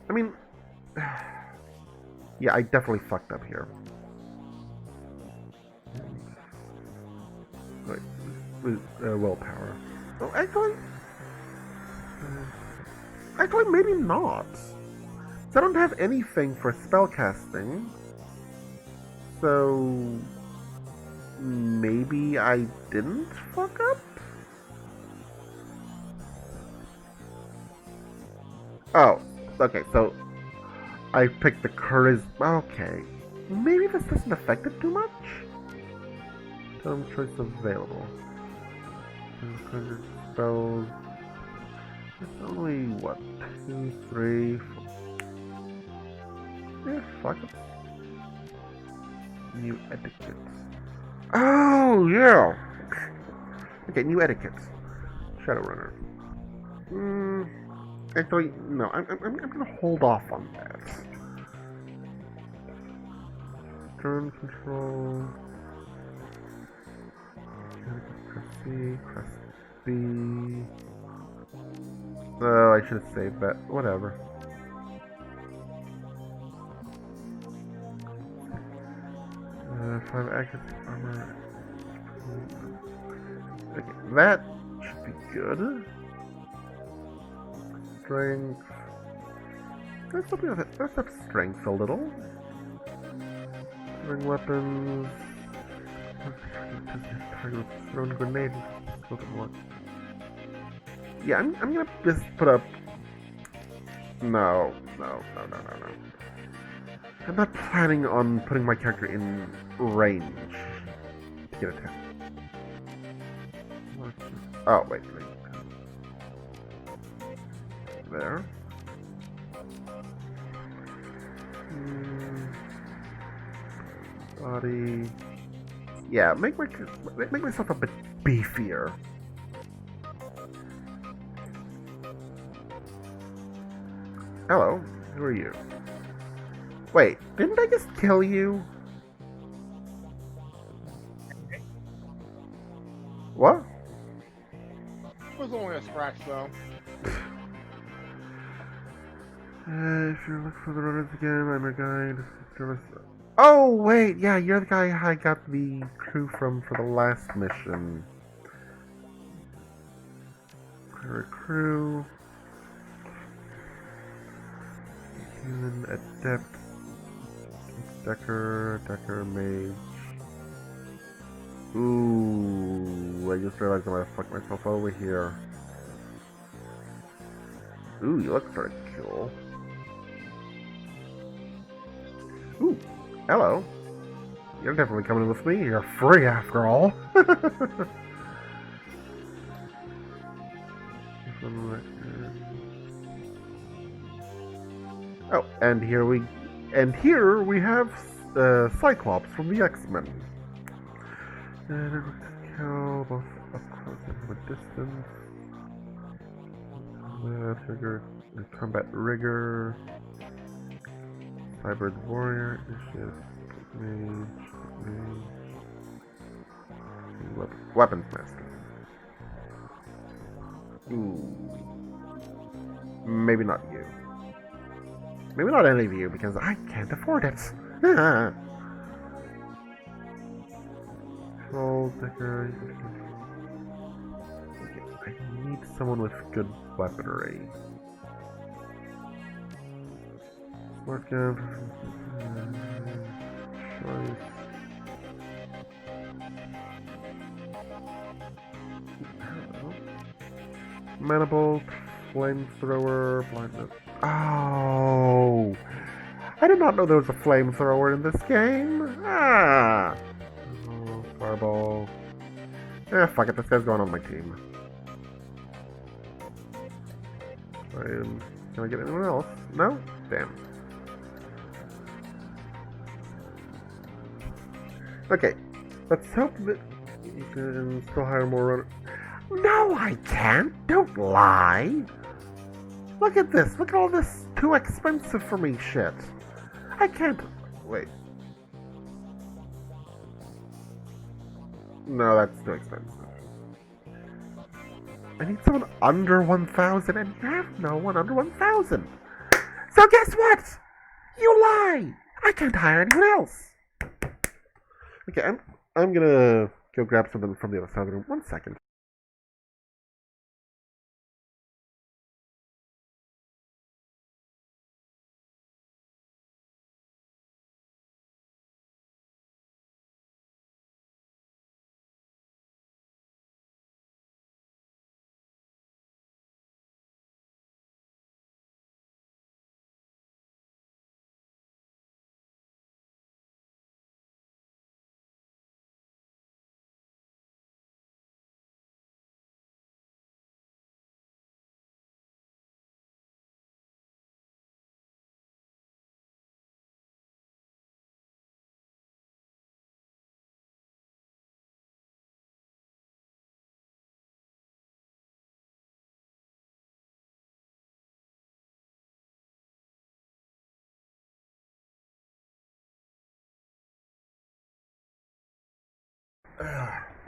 I mean, yeah, I definitely fucked up here. Wait, willpower. Oh, actually, maybe not. So I don't have anything for spellcasting. So maybe I didn't fuck up? Oh, okay, so I picked the charisma. Okay. Maybe this doesn't affect it too much? Some choice available. Spells. It's only, what, 2, 3, 4. Yeah, fuck it. New etiquette. Oh, yeah! Okay, new etiquette. Shadowrunner. Actually, no, I'm gonna hold off on that. Turn control. Press C, press B. Oh, I should have saved that. Whatever. Five accuracy armor. Okay, that should be good. Strength. Let's up strength a little. Throwing weapons. Target thrown grenade. Yeah, I'm gonna just put up. No. I'm not planning on putting my character in range to get attacked. Oh, wait. There. Body. Yeah, make myself a bit beefier. Hello, who are you? Wait, didn't I just kill you? What? It was only a scratch, though. If you're looking for the runners again, I'm your guide. Oh, wait, yeah, you're the guy I got the crew from for the last mission. Crew. Human adept. Decker, mage. Ooh, I just realized I'm gonna fuck myself over here. Ooh, you look pretty cool. Ooh, hello. You're definitely coming with me. You're free after all. Oh, and here we have Cyclops from the X-Men. And it would kill both up close and from a distance. Trigger, combat rigor, hybrid warrior, issues, weapons master. Ooh. Maybe not you. Maybe not any of you, because I can't afford it. Control decker. Okay, I need someone with good weaponry. Smart gun. Choice. Manibolt, flamethrower, blindness. Oh! I did not know there was a flamethrower in this game. Ah! Oh, fireball. Fuck it, this guy's going on my team. Can I get anyone else? No? Damn. Okay, let's hope that you can still hire more runners. No, I can't! Don't lie! Look at this! Look at all this too expensive for me shit! I can't... Wait. No, that's too expensive. I need someone under 1,000, and you have no one under 1,000! So guess what? You lie! I can't hire anyone else! Okay, I'm gonna go grab something from the other side of the room. 1 second.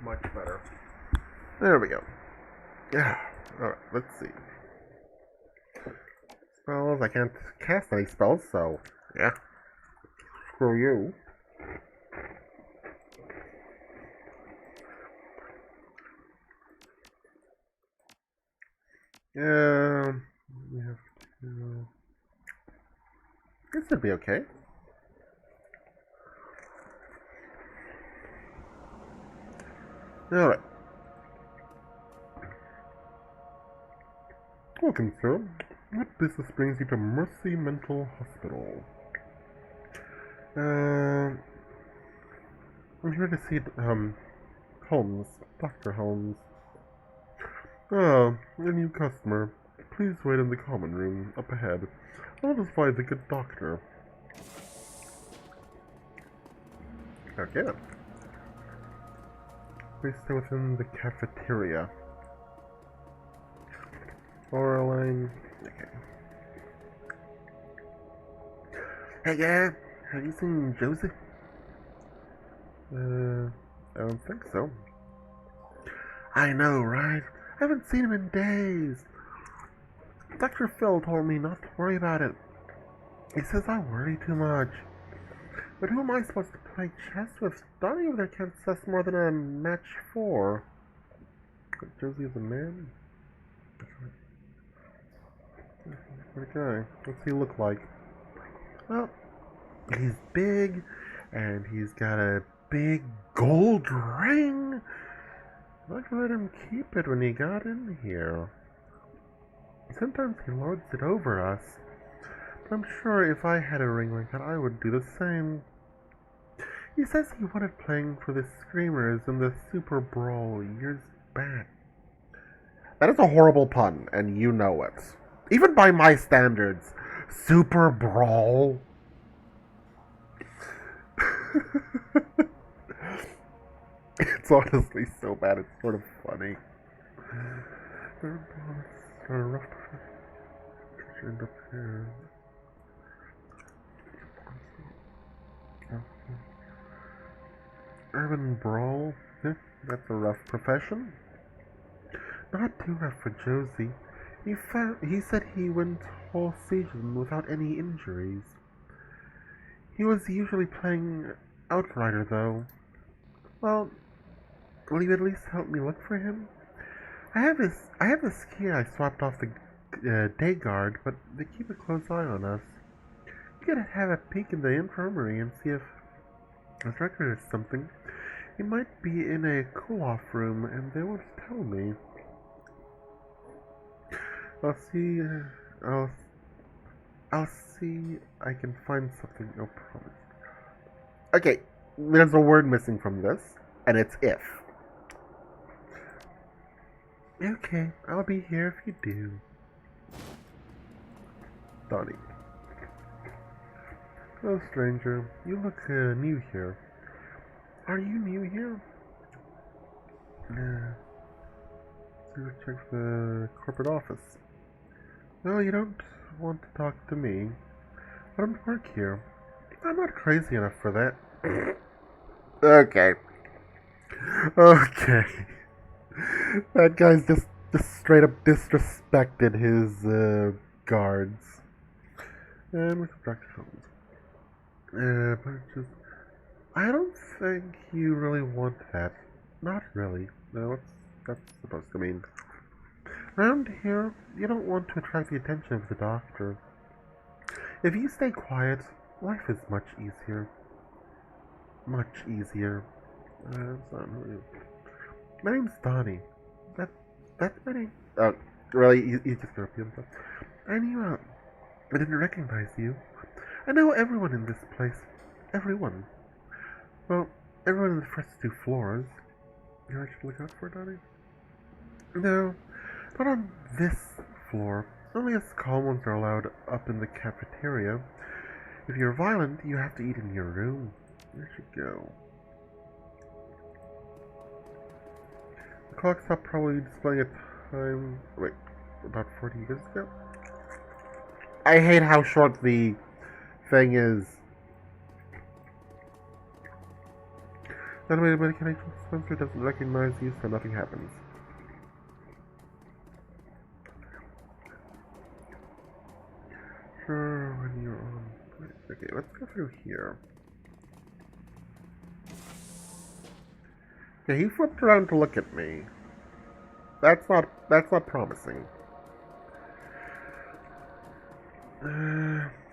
Much better. There we go. Alright, let's see. Spells, I can't cast any spells, so yeah. Screw you. We have to... This should be okay. Alright. Welcome, sir. What business brings you to Mercy Mental Hospital? I'm here to see, Holmes. Dr. Holmes. Ah, a new customer. Please wait in the common room, up ahead. I'll notify the good doctor. Okay then. Please stay within the cafeteria. Laureline. Okay. Hey, yeah. Have you seen Josie? I don't think so. I know, right? I haven't seen him in days. Dr. Phil told me not to worry about it. He says I worry too much. But who am I supposed to play chess with? Donnie over there can't assess more than a match 4. But Josie is a man? Okay, what's he look like? Well, he's big, and he's got a big gold ring. I'd let him keep it when he got in here. Sometimes he lords it over us. But I'm sure if I had a ring like that, I would do the same. He says he wanted playing for the Screamers in the Super Brawl years back. That is a horrible pun, and you know it. Even by my standards. Super Brawl? It's honestly so bad, it's sort of funny. End up here. Urban brawl? Yeah, that's a rough profession. Not too rough for Josie. He said he went whole season without any injuries. He was usually playing Outrider, though. Well, will you at least help me look for him? I have this key I swapped off the day guard, but they keep a close eye on us. You could have a peek in the infirmary and see if his record is something. He might be in a cool-off room, and they won't tell me. I'll see. I'll see. I can find something. No promise. Okay, there's a word missing from this, and it's if. Okay, I'll be here if you do. Donnie. Oh, stranger, you look new here. Are you new here? So check the corporate office. No, you don't want to talk to me. I don't work here. I'm not crazy enough for that. Okay. Okay. That guy's just straight up disrespected his guards. And we subtract phones. Purchase. I don't think you really want that. Not really. No, what's that's supposed to mean? Around here, you don't want to attract the attention of the doctor. If you stay quiet, life is much easier. Much easier. That's not really. My name's Donnie. That's my name. Oh, really? You just repeat himself. I knew I didn't recognize you. I know everyone in this place. Everyone. Well, everyone in the first 2 floors. You know I should look out for, Donnie? No, not on this floor. Only us calm ones are allowed up in the cafeteria. If you're violent, you have to eat in your room. Where should go? The clock stopped probably displaying a time. Wait, about 40 years ago? I hate how short the thing is. The automated medication dispenser doesn't recognize you, so nothing happens. Sure, when you're on. Okay, let's go through here. Okay, he flipped around to look at me. That's not promising.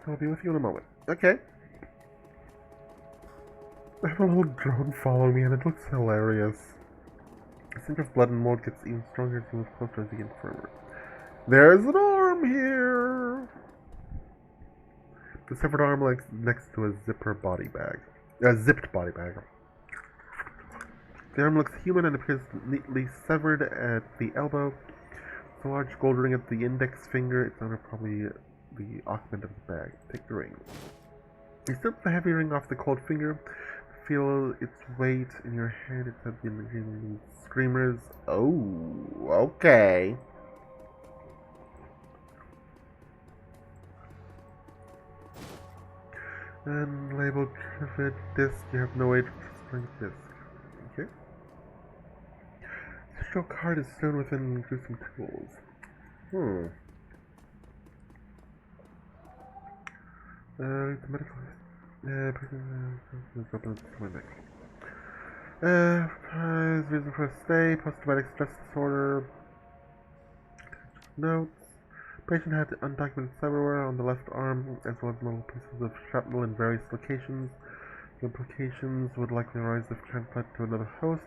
I'll be with you in a moment. Okay. I have a little drone follow me, and it looks hilarious. The scent of blood and mold gets even stronger as you move closer to the infirmary. There's an arm here! The severed arm lies next to a zipped body bag. The arm looks human and appears neatly severed at the elbow. With a large gold ring at the index finger. Its owner probably the occupant of the bag. Take the ring. You strip the heavy ring off the cold finger. Feel its weight in your hand. It's at the screamers. Oh, okay. And labeled Trivet disc. You have no age for strength disc. Okay. Digital card is sewn within gruesome tools. The medical. Reason for stay, post-traumatic stress disorder. Notes. Patient had undocumented cyberware on the left arm, as well as multiple pieces of shrapnel in various locations. The implications would likely arise if transplanted to another host.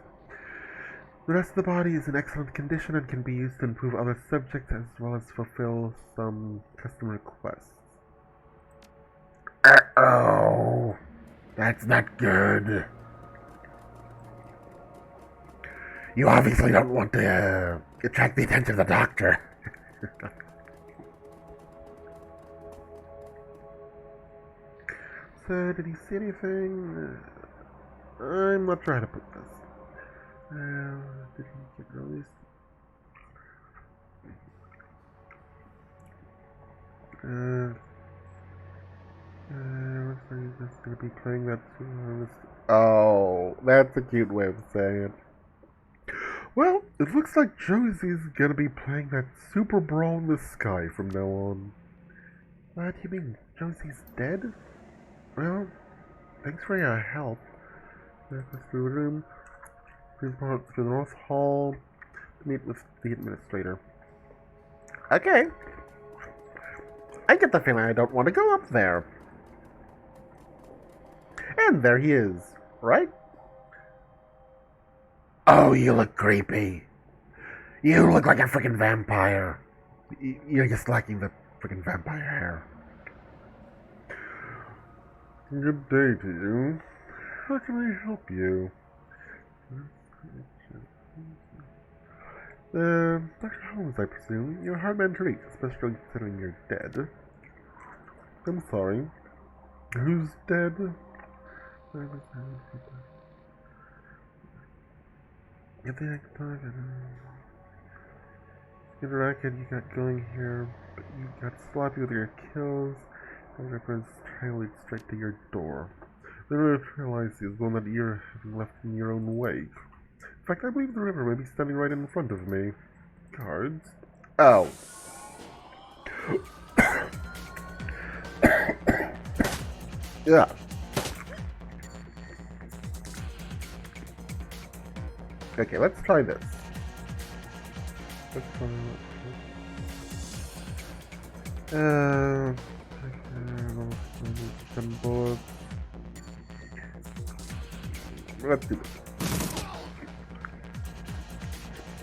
The rest of the body is in excellent condition and can be used to improve other subjects as well as fulfill some custom requests. Uh-oh. That's not good. You obviously don't want to attract the attention of the doctor. So, did he see anything? I'm not trying to put this. Did he get released? Looks like he's just gonna be playing that. Oh, that's a cute way of saying it. Well, it looks like Josie's gonna be playing that Super Brawl in the Sky from now on. What do you mean? Josie's dead? Well, thanks for your help. Let's go to the room. Please go to the North Hall to meet with the administrator. Okay. I get the feeling I don't want to go up there. And there he is, right? Oh, you look creepy. You look like a freaking vampire. You're just lacking the freaking vampire hair. Good day to you. How can I help you? Dr. Holmes, I presume. You're a hard man to reach, especially considering you're dead. I'm sorry. Who's dead? Get the racket you got going here, but you got sloppy with your kills, and reference trail leads straight to your door. The river trail I see is one that you're having left in your own wake. In fact, I believe the river may be standing right in front of me. Cards? Oh. Yeah. Okay, let's try this. Let's try some bullets. Let's do this.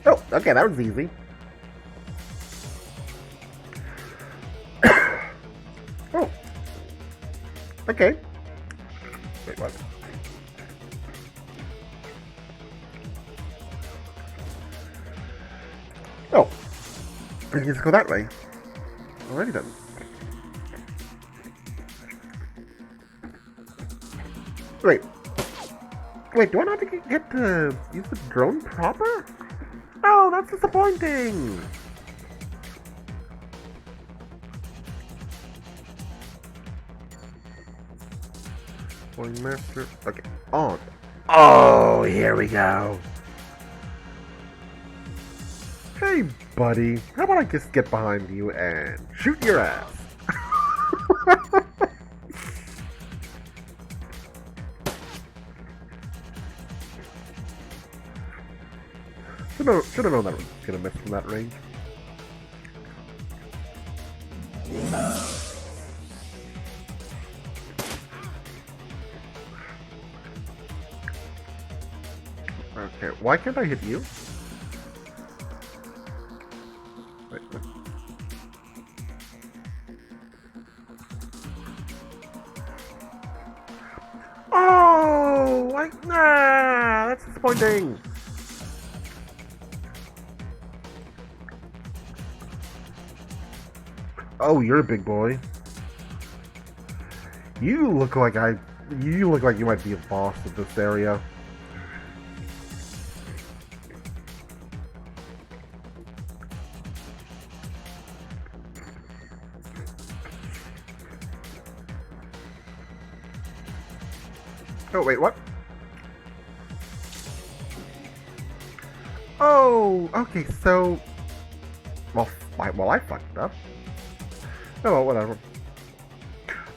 Oh, okay, that was easy. Oh. Okay. Wait, what? Oh. I can just go that way. Alrighty then. Wait. Wait, do I not get to use the drone proper? Oh, that's disappointing! Point master. Okay, on. Oh, here we go. Hey, buddy. How about I just get behind you and shoot your ass? Should have known that was gonna miss from that range. Okay, why can't I hit you? Wait. Oh, nah, that's disappointing. Oh, you're a big boy. You look like you might be a boss of this area. Oh, wait, what? Oh, okay, so... Well, I fucked up. Oh, well, whatever.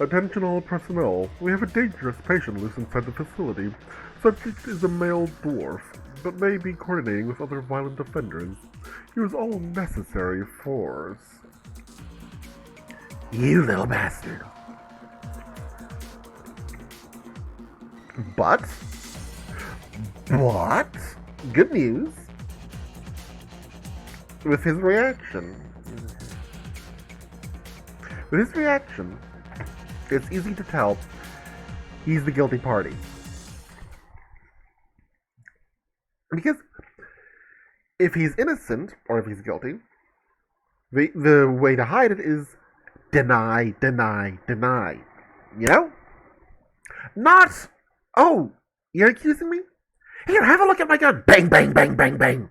Attention all personnel. We have a dangerous patient loose inside the facility. Subject is a male dwarf, but may be coordinating with other violent offenders. Use all necessary force. You little bastard. But, good news, with his reaction, it's easy to tell he's the guilty party. Because if he's innocent, or if he's guilty, the way to hide it is deny. You know? Not, oh, you're accusing me? Here, have a look at my gun. Bang, bang, bang, bang, bang.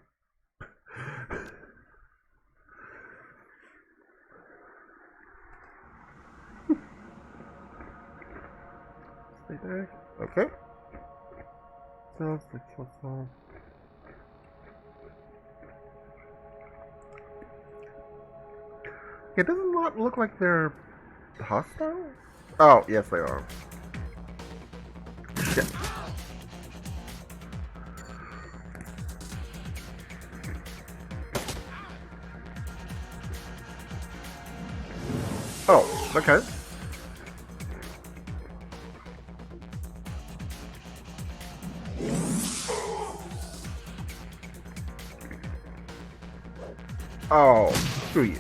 Stay back. Okay. So, let's kill some. It doesn't not look like they're hostile? Oh, yes they are. Shit. Oh, okay. Oh, screw you.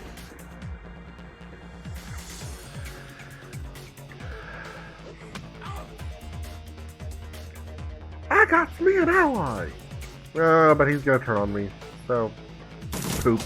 I got me an ally! But he's gonna turn on me, so... Poop.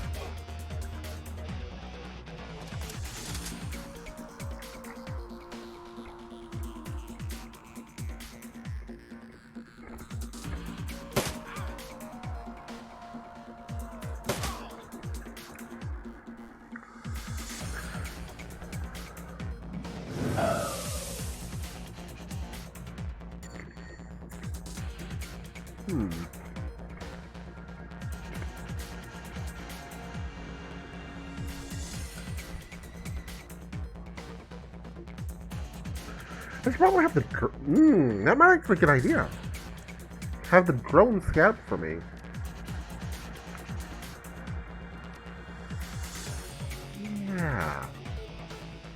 I should probably have the... that might actually be a good idea. Have the drone scout for me. Yeah.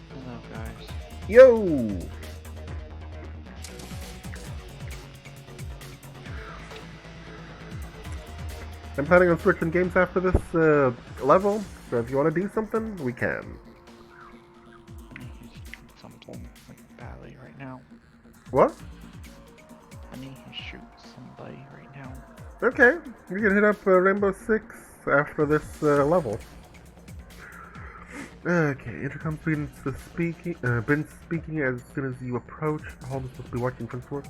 Hello, guys. Yo! I'm planning on switching games after this level, so if you want to do something, we can. Something like badly right now. What? I need to shoot somebody right now. Okay, you can hit up Rainbow Six after this level. Okay, intercom begins speaking as soon as you approach. Holmes must be watching from work.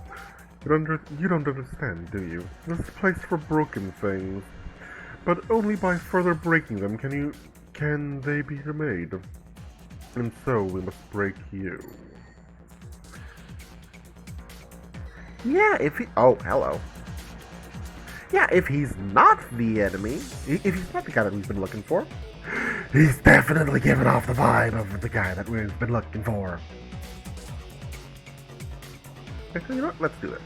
You don't understand, do you? This is a place for broken things, but only by further breaking them can they be remade. And so we must break you. Yeah, oh, hello. Yeah, if he's not the enemy, if he's not the guy that we've been looking for, he's definitely giving off the vibe of the guy that we've been looking for. Okay, you know what? Let's do this.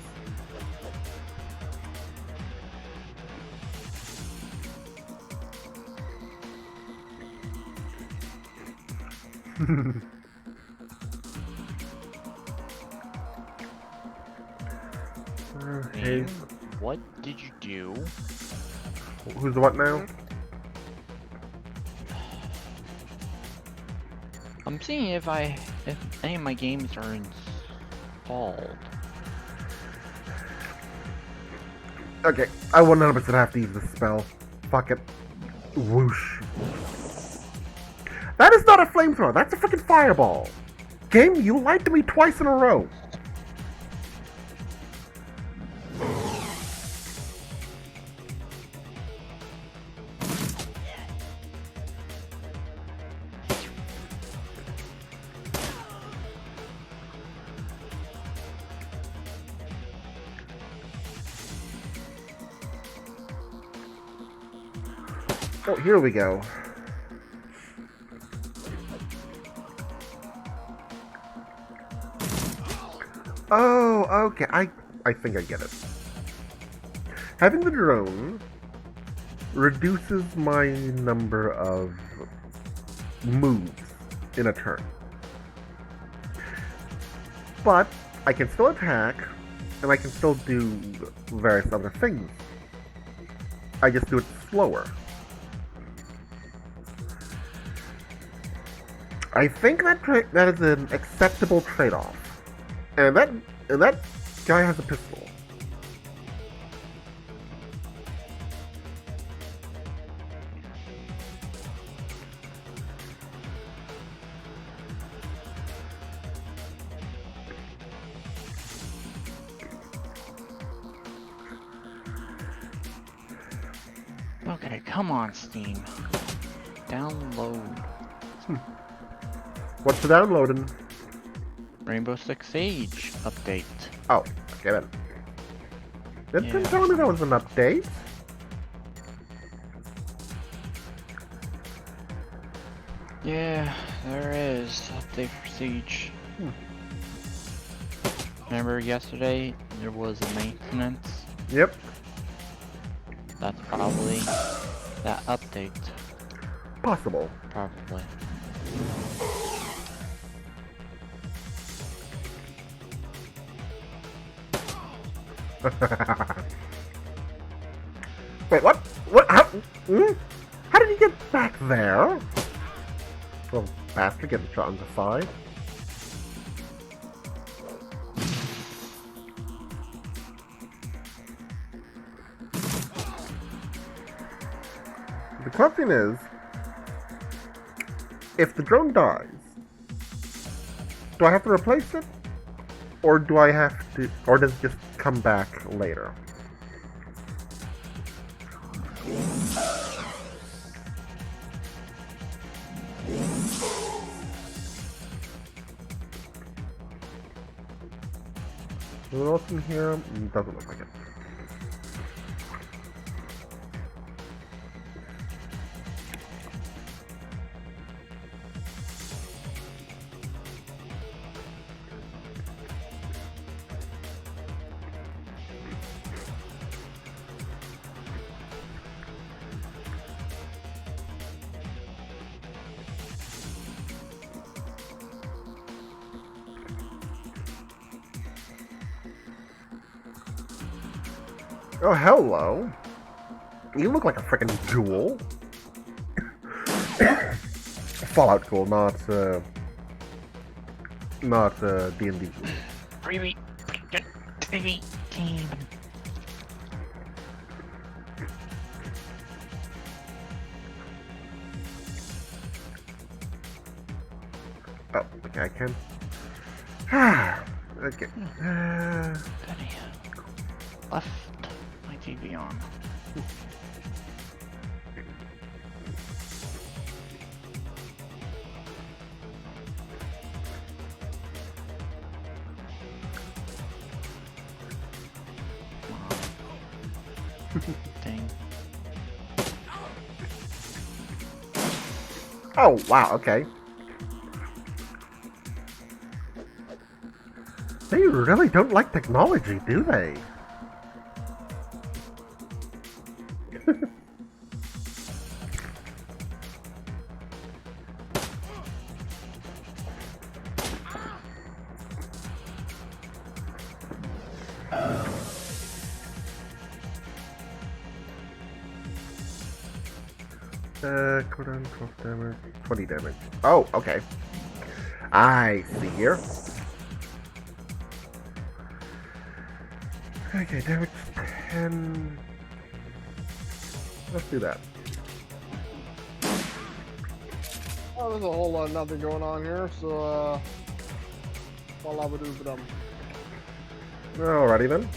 Okay. Man, what did you do? Who's the what now? I'm seeing if any of my games are installed. Okay, I 100% have to use the spell. Fuck it. Whoosh. That is not a flamethrower, that's a freaking fireball. Game, you lied to me twice in a row. Oh, here we go. Oh, okay. I think I get it. Having the drone reduces my number of moves in a turn. But I can still attack, and I can still do various other things. I just do it slower. I think that is an acceptable trade-off. And that guy has a pistol. Okay, come on, Steam. Download What's the downloading? Rainbow Six Siege update. Oh, get it. Didn't Yeah, tell me that was an update. Yeah, there is update for Siege. Remember yesterday there was a maintenance? Yep. That's probably that update. Possible. Probably. Wait, what? What? How? How did he get back there? Little bastard getting shot in the side. The question is, if the drone dies, do I have to replace it? Or do I have to, or does it just come back later? Anyone else in here? Doesn't look like it. Oh, hello. You look like a freaking jewel. Fallout Jewel, not D&D. Freebie TV team. Oh, okay, I can. Ah, okay. Penny. Left my TV on. Thing. Oh, wow, okay. They really don't like technology, do they? Cooldown 12 damage, 20 damage. Oh, okay. I see here. Okay, damage 10. Let's do that. Oh, there's a whole lot of nothing going on here, so all I would do is Alrighty then.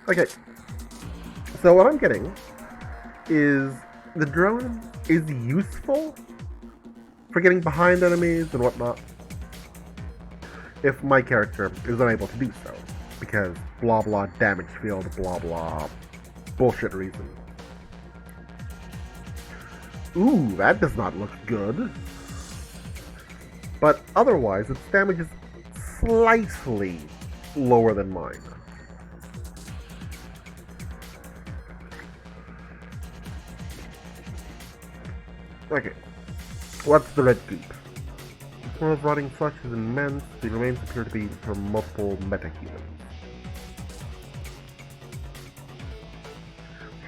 Okay. So what I'm getting is the drone is useful for getting behind enemies and whatnot if my character is unable to do so. Because blah blah damage field, blah blah bullshit reason. Ooh, that does not look good. But otherwise, its damage is slightly lower than mine. Okay, what's the red goop? The smell of rotting flesh is immense. The remains appear to be from multiple metahumans.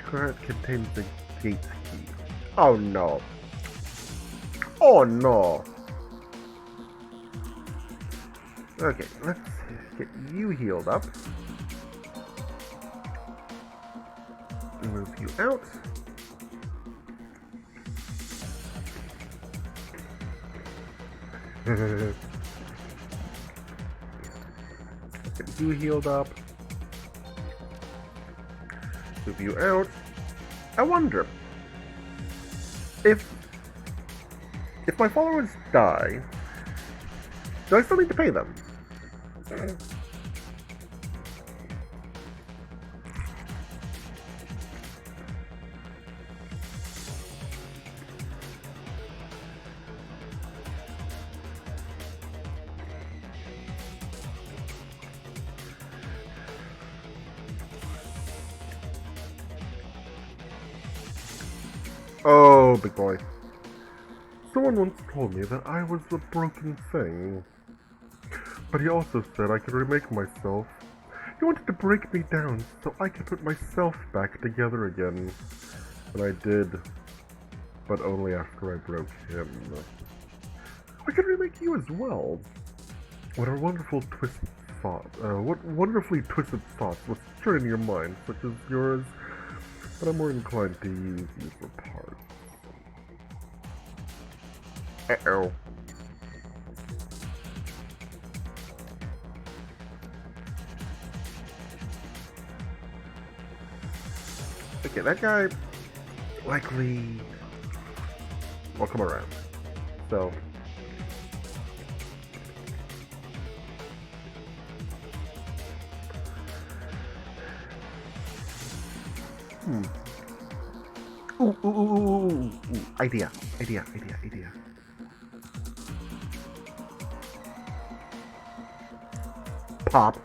Sure, it contains the gate's key. Oh no. Oh no. Okay, let's get you healed up. Move you out. You healed up. Move you out. I wonder if my followers die, do I still need to pay them? Oh, big boy. Someone once told me that I was the broken thing. But he also said I could remake myself. He wanted to break me down so I could put myself back together again. And I did. But only after I broke him. I could remake you as well. What a wonderful twisted thought. What wonderfully twisted thoughts will turn in your mind, such as yours. But I'm more inclined to use you for parts. Uh-oh. Okay, that guy likely will come around. So Ooh. Idea. Pop.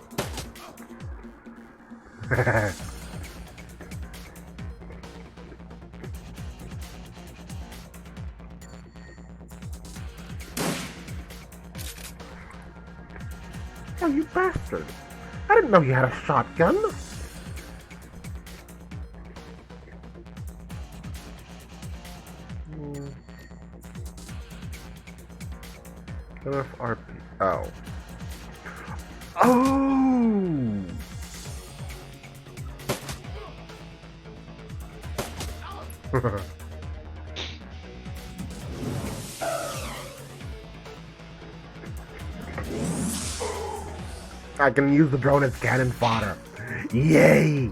Oh, you bastard. I didn't know you had a shotgun. Enough RP. Oh. Oh! I can use the drone as cannon fodder. Yay!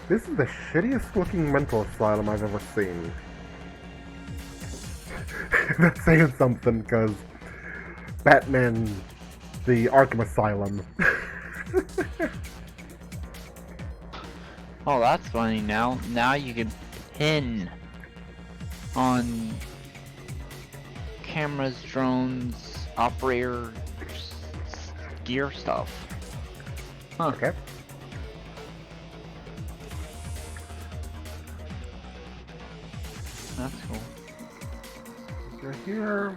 This is the shittiest looking mental asylum I've ever seen. That's saying something, because Batman, the Arkham Asylum. Oh, that's funny now. Now you can pin on cameras, drones, operators, gear stuff. Huh. Okay. That's cool. Go here.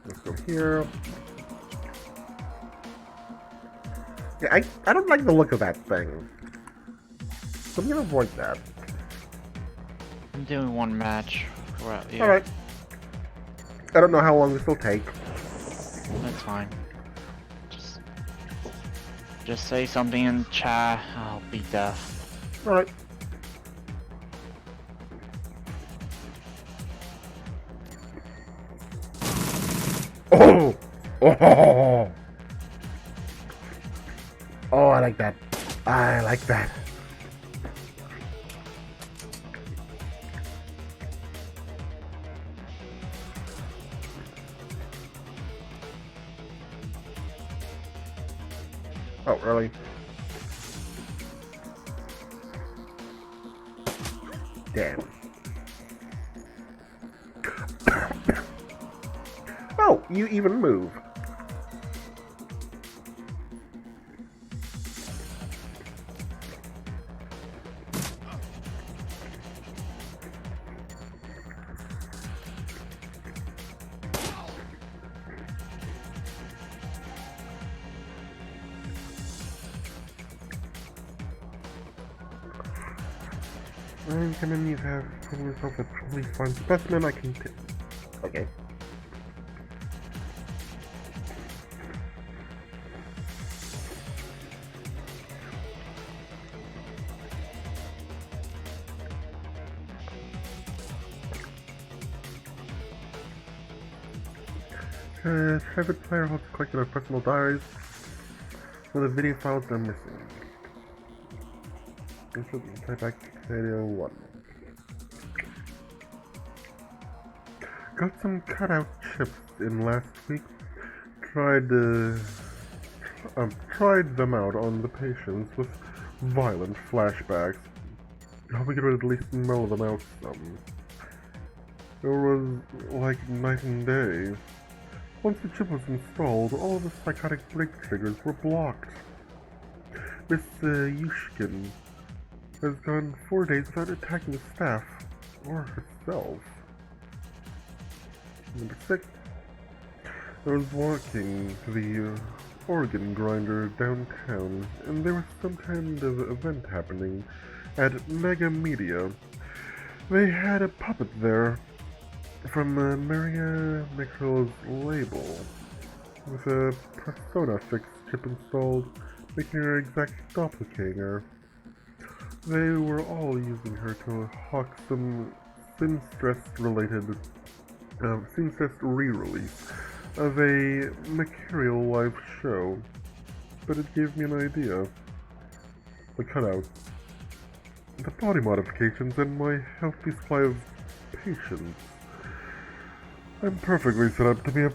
Let's go here. Yeah, I don't like the look of that thing. So I'm gonna avoid that. I'm doing one match. Well, yeah, Alright. I don't know how long this will take. that's fine. Just say something in chat. I'll be deaf. Alright. Oh! Oh! Oh, I like that. I like that. Oh, really? Damn. Oh, you even move. And enemies have proven myself a probably fine specimen I can take. Okay. Private player holds a collection of personal diaries with the video files are missing. Type back video 1. Got some cutout chips in last week. Tried them out on the patients with violent flashbacks. Hoping it would at least mellow them out some. It was like night and day. Once the chip was installed, all of the psychotic break triggers were blocked. Miss Yushkin has gone 4 days without attacking the staff or herself. Number 6. I was walking to the organ grinder downtown, and there was some kind of event happening at Mega Media. They had a puppet there from Maria Michel's label, with a Persona Fix chip installed, making her exact doppelganger. They were all using her to hawk some Sinstress-related, Sinstress re-release of a Mercurial Live show, but it gave me an idea. The cutout, the body modifications, and my healthy supply of patience. I'm perfectly set up to be a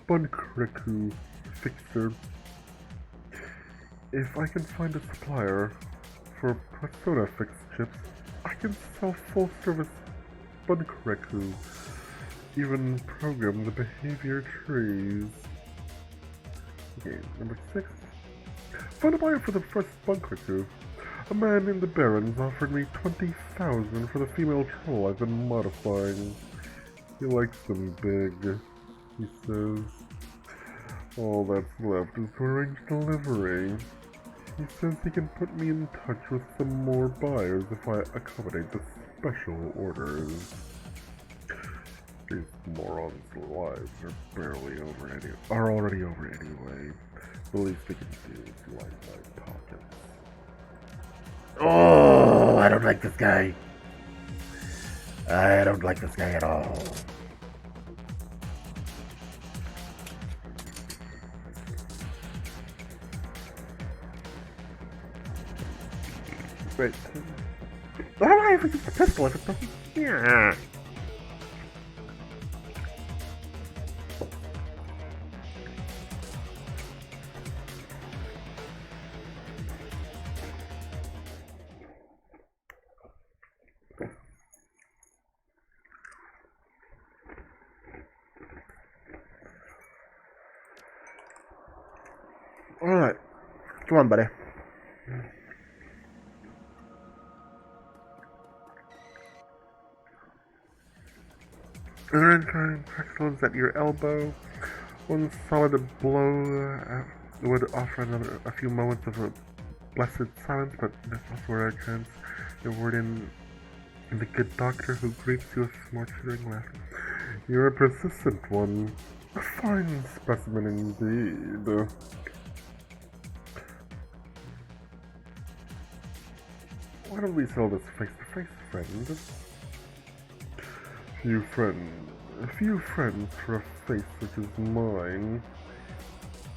Bunkreku fixer. If I can find a supplier for Persona Fix chips, I can sell full-service Bunkreku. Even program the behavior trees. Okay, number 6. Found a buyer for the first Bunkreku. A man in the Barrens offered me 20,000 for the female troll I've been modifying. He likes them big, he says. All that's left is to arrange delivery. He says he can put me in touch with some more buyers if I accommodate the special orders. These morons' lives are already over anyway. The least they can do is line my pockets. Oh, I don't like this guy. I don't like this guy at all. Wait. Why do I have just a pistol if it doesn't? Yeah. Alright. Come on, buddy. Time excellence at your elbow. One solid blow would offer a few moments of a blessed silence, but there's also a rare chance you're word in the good doctor who greets you with smart shivering laughter. You're a persistent one. A fine specimen indeed. Why don't we sell this face-to-face, friend? A few friends for a face such as mine.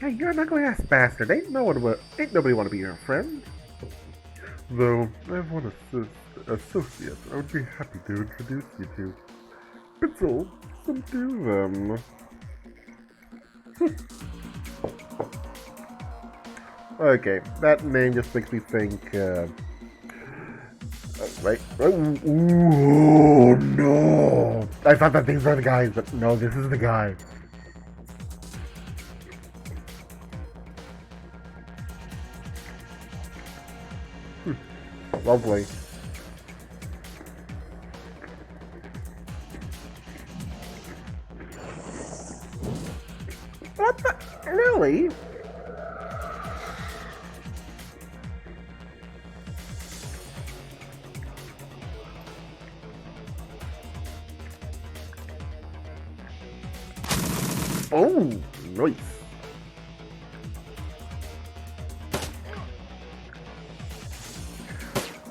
Hey, you're an ugly-ass bastard. Ain't nobody want to be your friend. Though, I have one associate I would be happy to introduce you to. Pitzel, subdue them. Okay, that name just makes me think, right? Oh no! I thought that these were the guys, but no, this is the guy. Lovely. What the? Really? Oh, nice.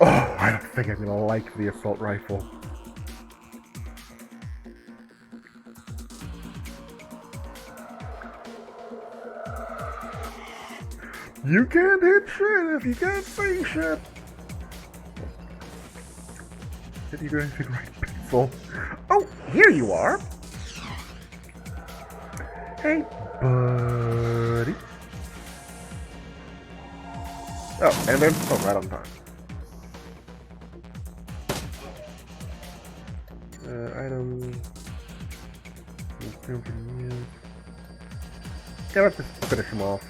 Oh, I don't think I'm gonna like the assault rifle. You can't hit shit if you can't see shit. Did you do anything right, Pencil? Oh, here you are. Hey, buddy. Oh, and then, oh, right on time. Item. Yeah, let's just finish him off.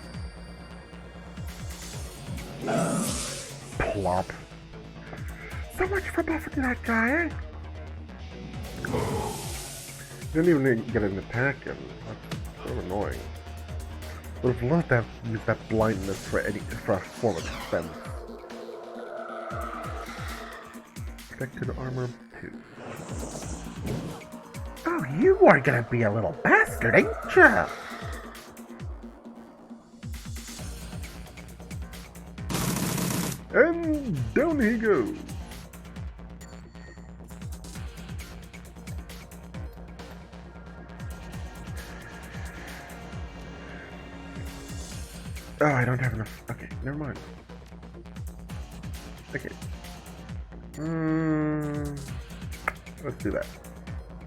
Plop. So much for buffing that guy, eh? Didn't even get an attack in. That's so annoying. Would have loved to have used that blindness for a form of defense. Protected armor 2. Oh, you are gonna be a little bastard, ain't ya? And down he goes. Oh, I don't have enough. Okay, never mind. Okay. Let's do that.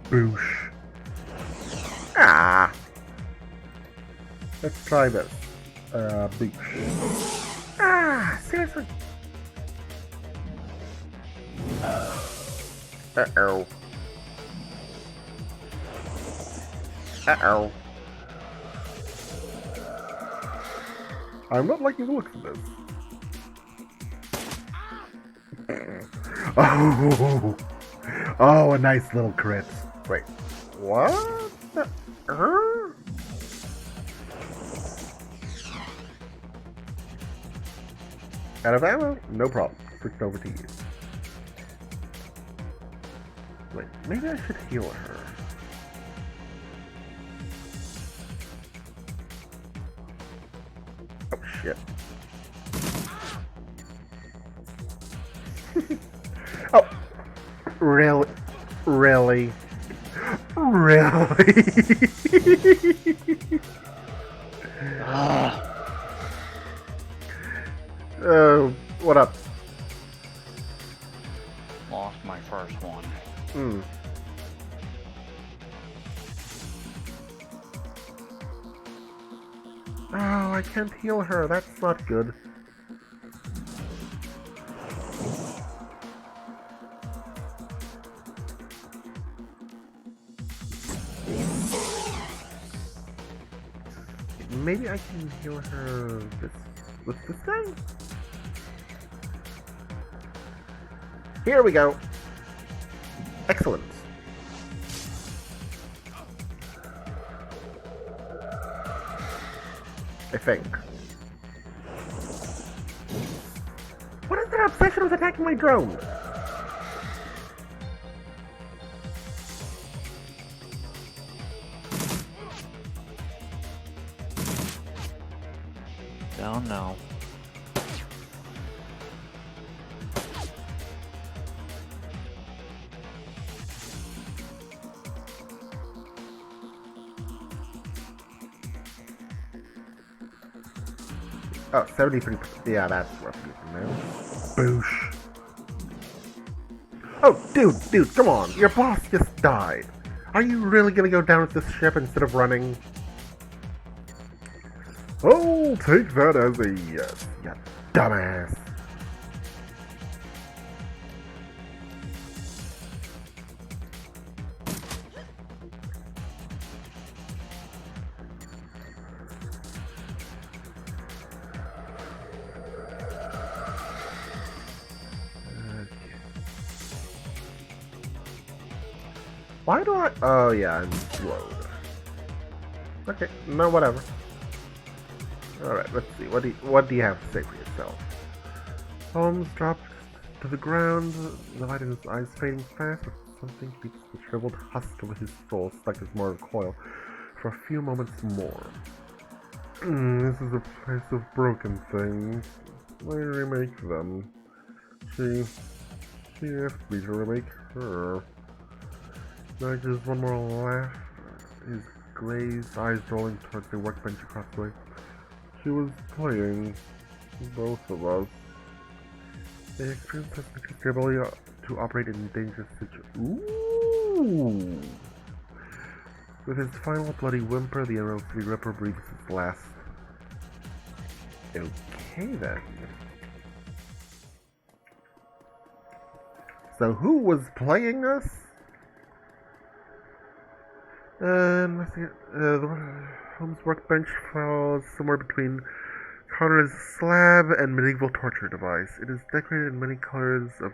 Boosh. Ah! Let's try this. Boosh. Ah! Seriously? Uh-oh. Uh-oh. I'm not liking the looks of this. Oh! Oh, a nice little crit. Wait. What? Out of ammo? No problem. Switched over to you. Wait, maybe I should heal her. Oh, shit. Oh! Really? Really? Really? What up? Lost my first one. Oh, I can't heal her. That's not good. Maybe I can heal her with this guy? Here we go. Excellent. I think. What is their obsession with attacking my drone? Don't know. Oh, 73%. Yeah, that's roughly from there. Boosh. Oh, dude, come on. Your boss just died. Are you really gonna go down with this ship instead of running? Oh, take that as a yes, you dumbass. Why do I? Oh yeah, I'm slowed. Okay, no, whatever. All right, let's see. What do you have to say for yourself? Holmes dropped to the ground, the light in his eyes fading fast. Something keeps the shriveled husk of his soul stuck as more recoil. for a few moments more. This is a place of broken things. Why remake them? She asked me to remake her. Now just one more laugh. His glazed eyes rolling towards the workbench across the way. She was playing. Both of us. They experienced the ability to operate in dangerous situations. Ooh! With his final bloody whimper, the Emerald City Ripper breathes his last. Okay then. So who was playing us? The Holmes' workbench falls somewhere between Connor's slab and medieval torture device. It is decorated in many colors of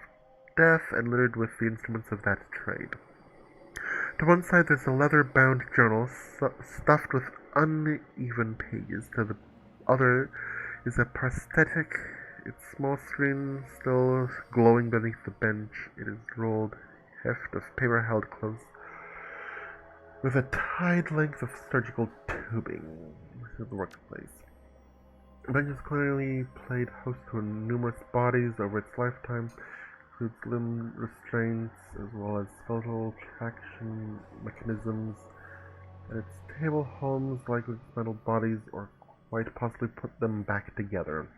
death and littered with the instruments of that trade. To one side there's a leather-bound journal stuffed with uneven pages. To the other is a prosthetic, its small screen still glowing beneath the bench. It is rolled heft of paper held close with a tied length of surgical tubing to the workplace. The bench has clearly played host to numerous bodies over its lifetime, includes limb restraints as well as skeletal traction mechanisms. At its table, Holmes likely dismantled bodies or quite possibly put them back together.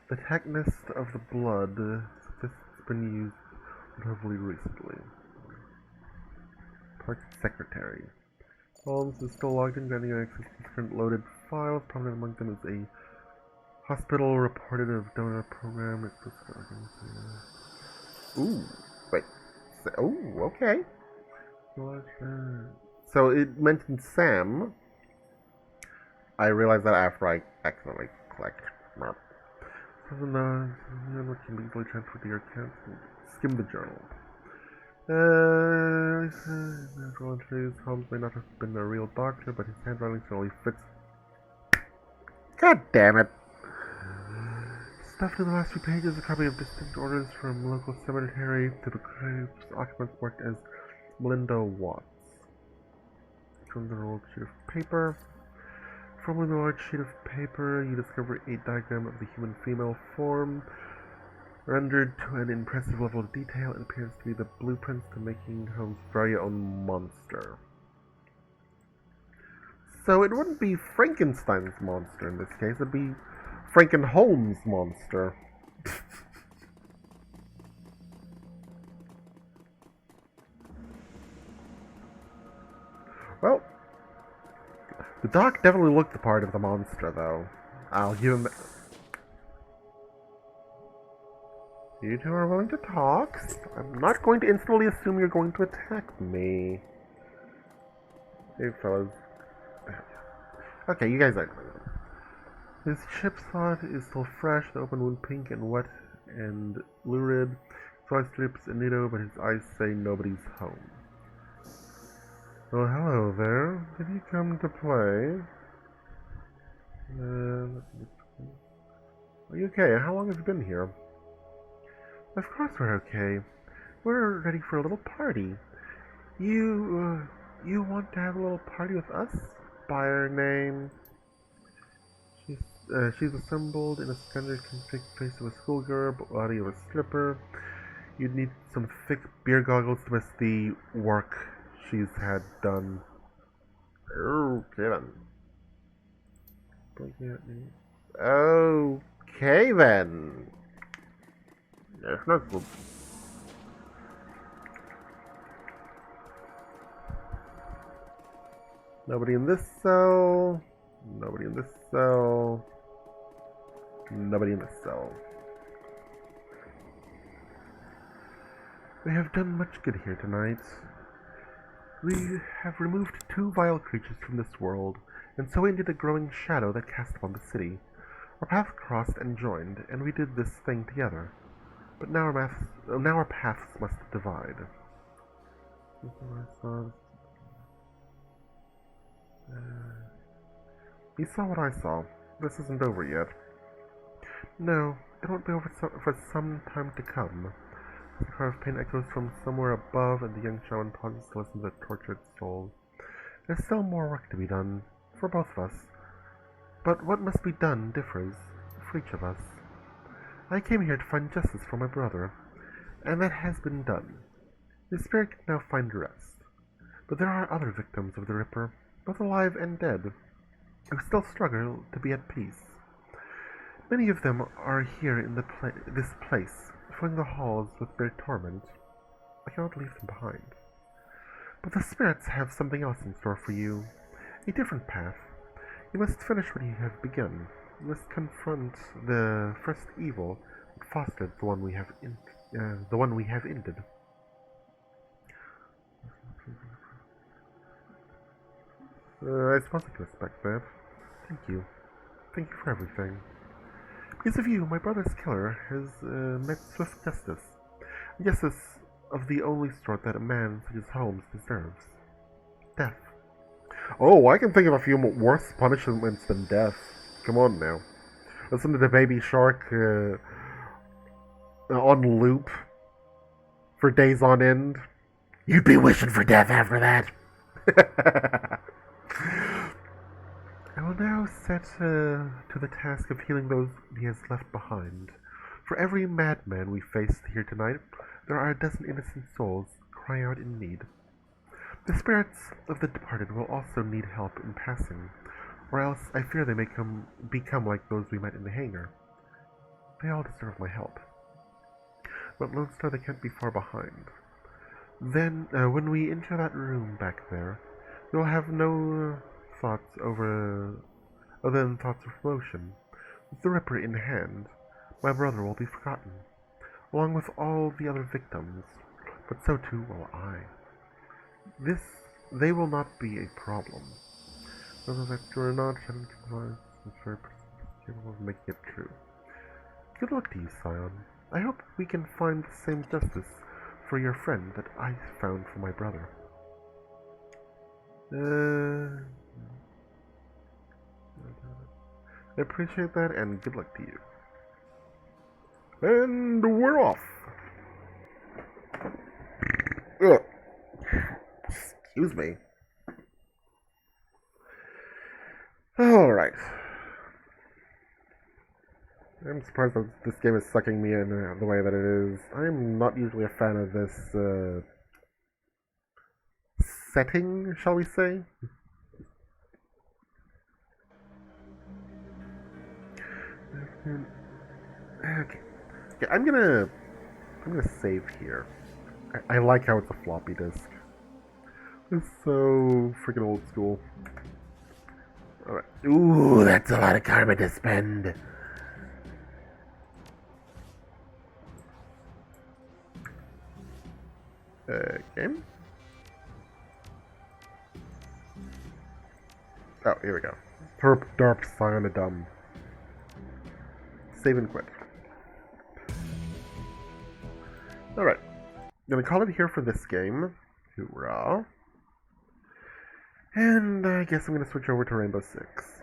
The technist of the blood has been used relatively recently. Park Secretary. Holmes is still logged in, granting access to current loaded files. Prominent among them is a hospital reported of donor program. Ooh, wait. Okay. So it mentioned Sam. I realized that after I accidentally clicked. Doesn't know what can be easily transferred to your account. Skim the journal. Natural entries. Holmes may not have been a real doctor, but his handwriting certainly fits. God damn it! Stuffed in the last few pages, a copy of distinct orders from local cemetery to the grave's occupants marked as Melinda Watts. From the old sheet of paper. From the large sheet of paper, you discover a diagram of the human female form. Rendered to an impressive level of detail, it appears to be the blueprints to making Holmes' very own monster. So it wouldn't be Frankenstein's monster in this case, it'd be Frankenholmes' monster. Well, the doc definitely looked the part of the monster, though. I'll give him... You two are willing to talk? I'm not going to instantly assume you're going to attack me. Hey, fellas. Okay, you guys are... His chip thought is still fresh, the open wound pink and wet and lurid. His voice drips inito, but his eyes say nobody's home. Well, hello there. Did you come to play? Are you okay? How long have you been here? Of course we're okay. We're ready for a little party. You want to have a little party with us? By her name. She's assembled in a standard config face of a schoolgirl, body of a stripper. You'd need some thick beer goggles to miss the work she's had done. Okay then. Okay then. That's not good. Nobody in this cell. Nobody in this cell. Nobody in this cell. We have done much good here tonight. We have removed 2 vile creatures from this world, and so ended a growing shadow that cast upon the city. Our paths crossed and joined, and we did this thing together. But now our paths must divide. You saw what I saw. This isn't over yet. No, it won't be over for some time to come. The cry of pain echoes from somewhere above, and the young shaman pauses to listen to the tortured soul. There's still more work to be done, for both of us. But what must be done differs for each of us. I came here to find justice for my brother, and that has been done. His spirit can now find rest. But there are other victims of the Ripper, both alive and dead, who still struggle to be at peace. Many of them are here in this place, filling the halls with their torment. I cannot leave them behind. But the spirits have something else in store for you, a different path. You must finish what you have begun. You must confront the first evil that fostered the one we have ended. I suppose I can respect that. Thank you. Thank you for everything. Because of you, my brother's killer has met swift justice. Justice of the only sort that a man such as Holmes deserves. Death. Oh, I can think of a few worse punishments than death. Come on now. Listen to the Baby Shark on loop for days on end. You'd be wishing for death after that. I will now set to the task of healing those he has left behind. For every madman we faced here tonight, there are a dozen innocent souls crying out in need. The spirits of the departed will also need help in passing, or else I fear they may become like those we met in the hangar. They all deserve my help. But Lone Star, they can't be far behind. Then, when we enter that room back there, you'll have no thoughts other than thoughts of promotion. With the Ripper in hand, my brother will be forgotten, along with all the other victims, but so too will I. They will not be a problem. Whether that you are not, I'm very capable of making it true. Good luck to you, Scion. I hope we can find the same justice for your friend that I found for my brother. I appreciate that, and good luck to you. And we're off. Ugh. Excuse me. Alright. I'm surprised that this game is sucking me in the way that it is. I'm not usually a fan of this setting, shall we say? Okay. Yeah, I'm gonna save here. I like how it's a floppy disk. It's so freaking old school. Alright. Ooh, that's a lot of karma to spend. Okay. Oh, here we go. Perp, derp, cyanidum. Save and quit. Alright. Gonna call it here for this game. Hoorah. And I guess I'm gonna switch over to Rainbow Six.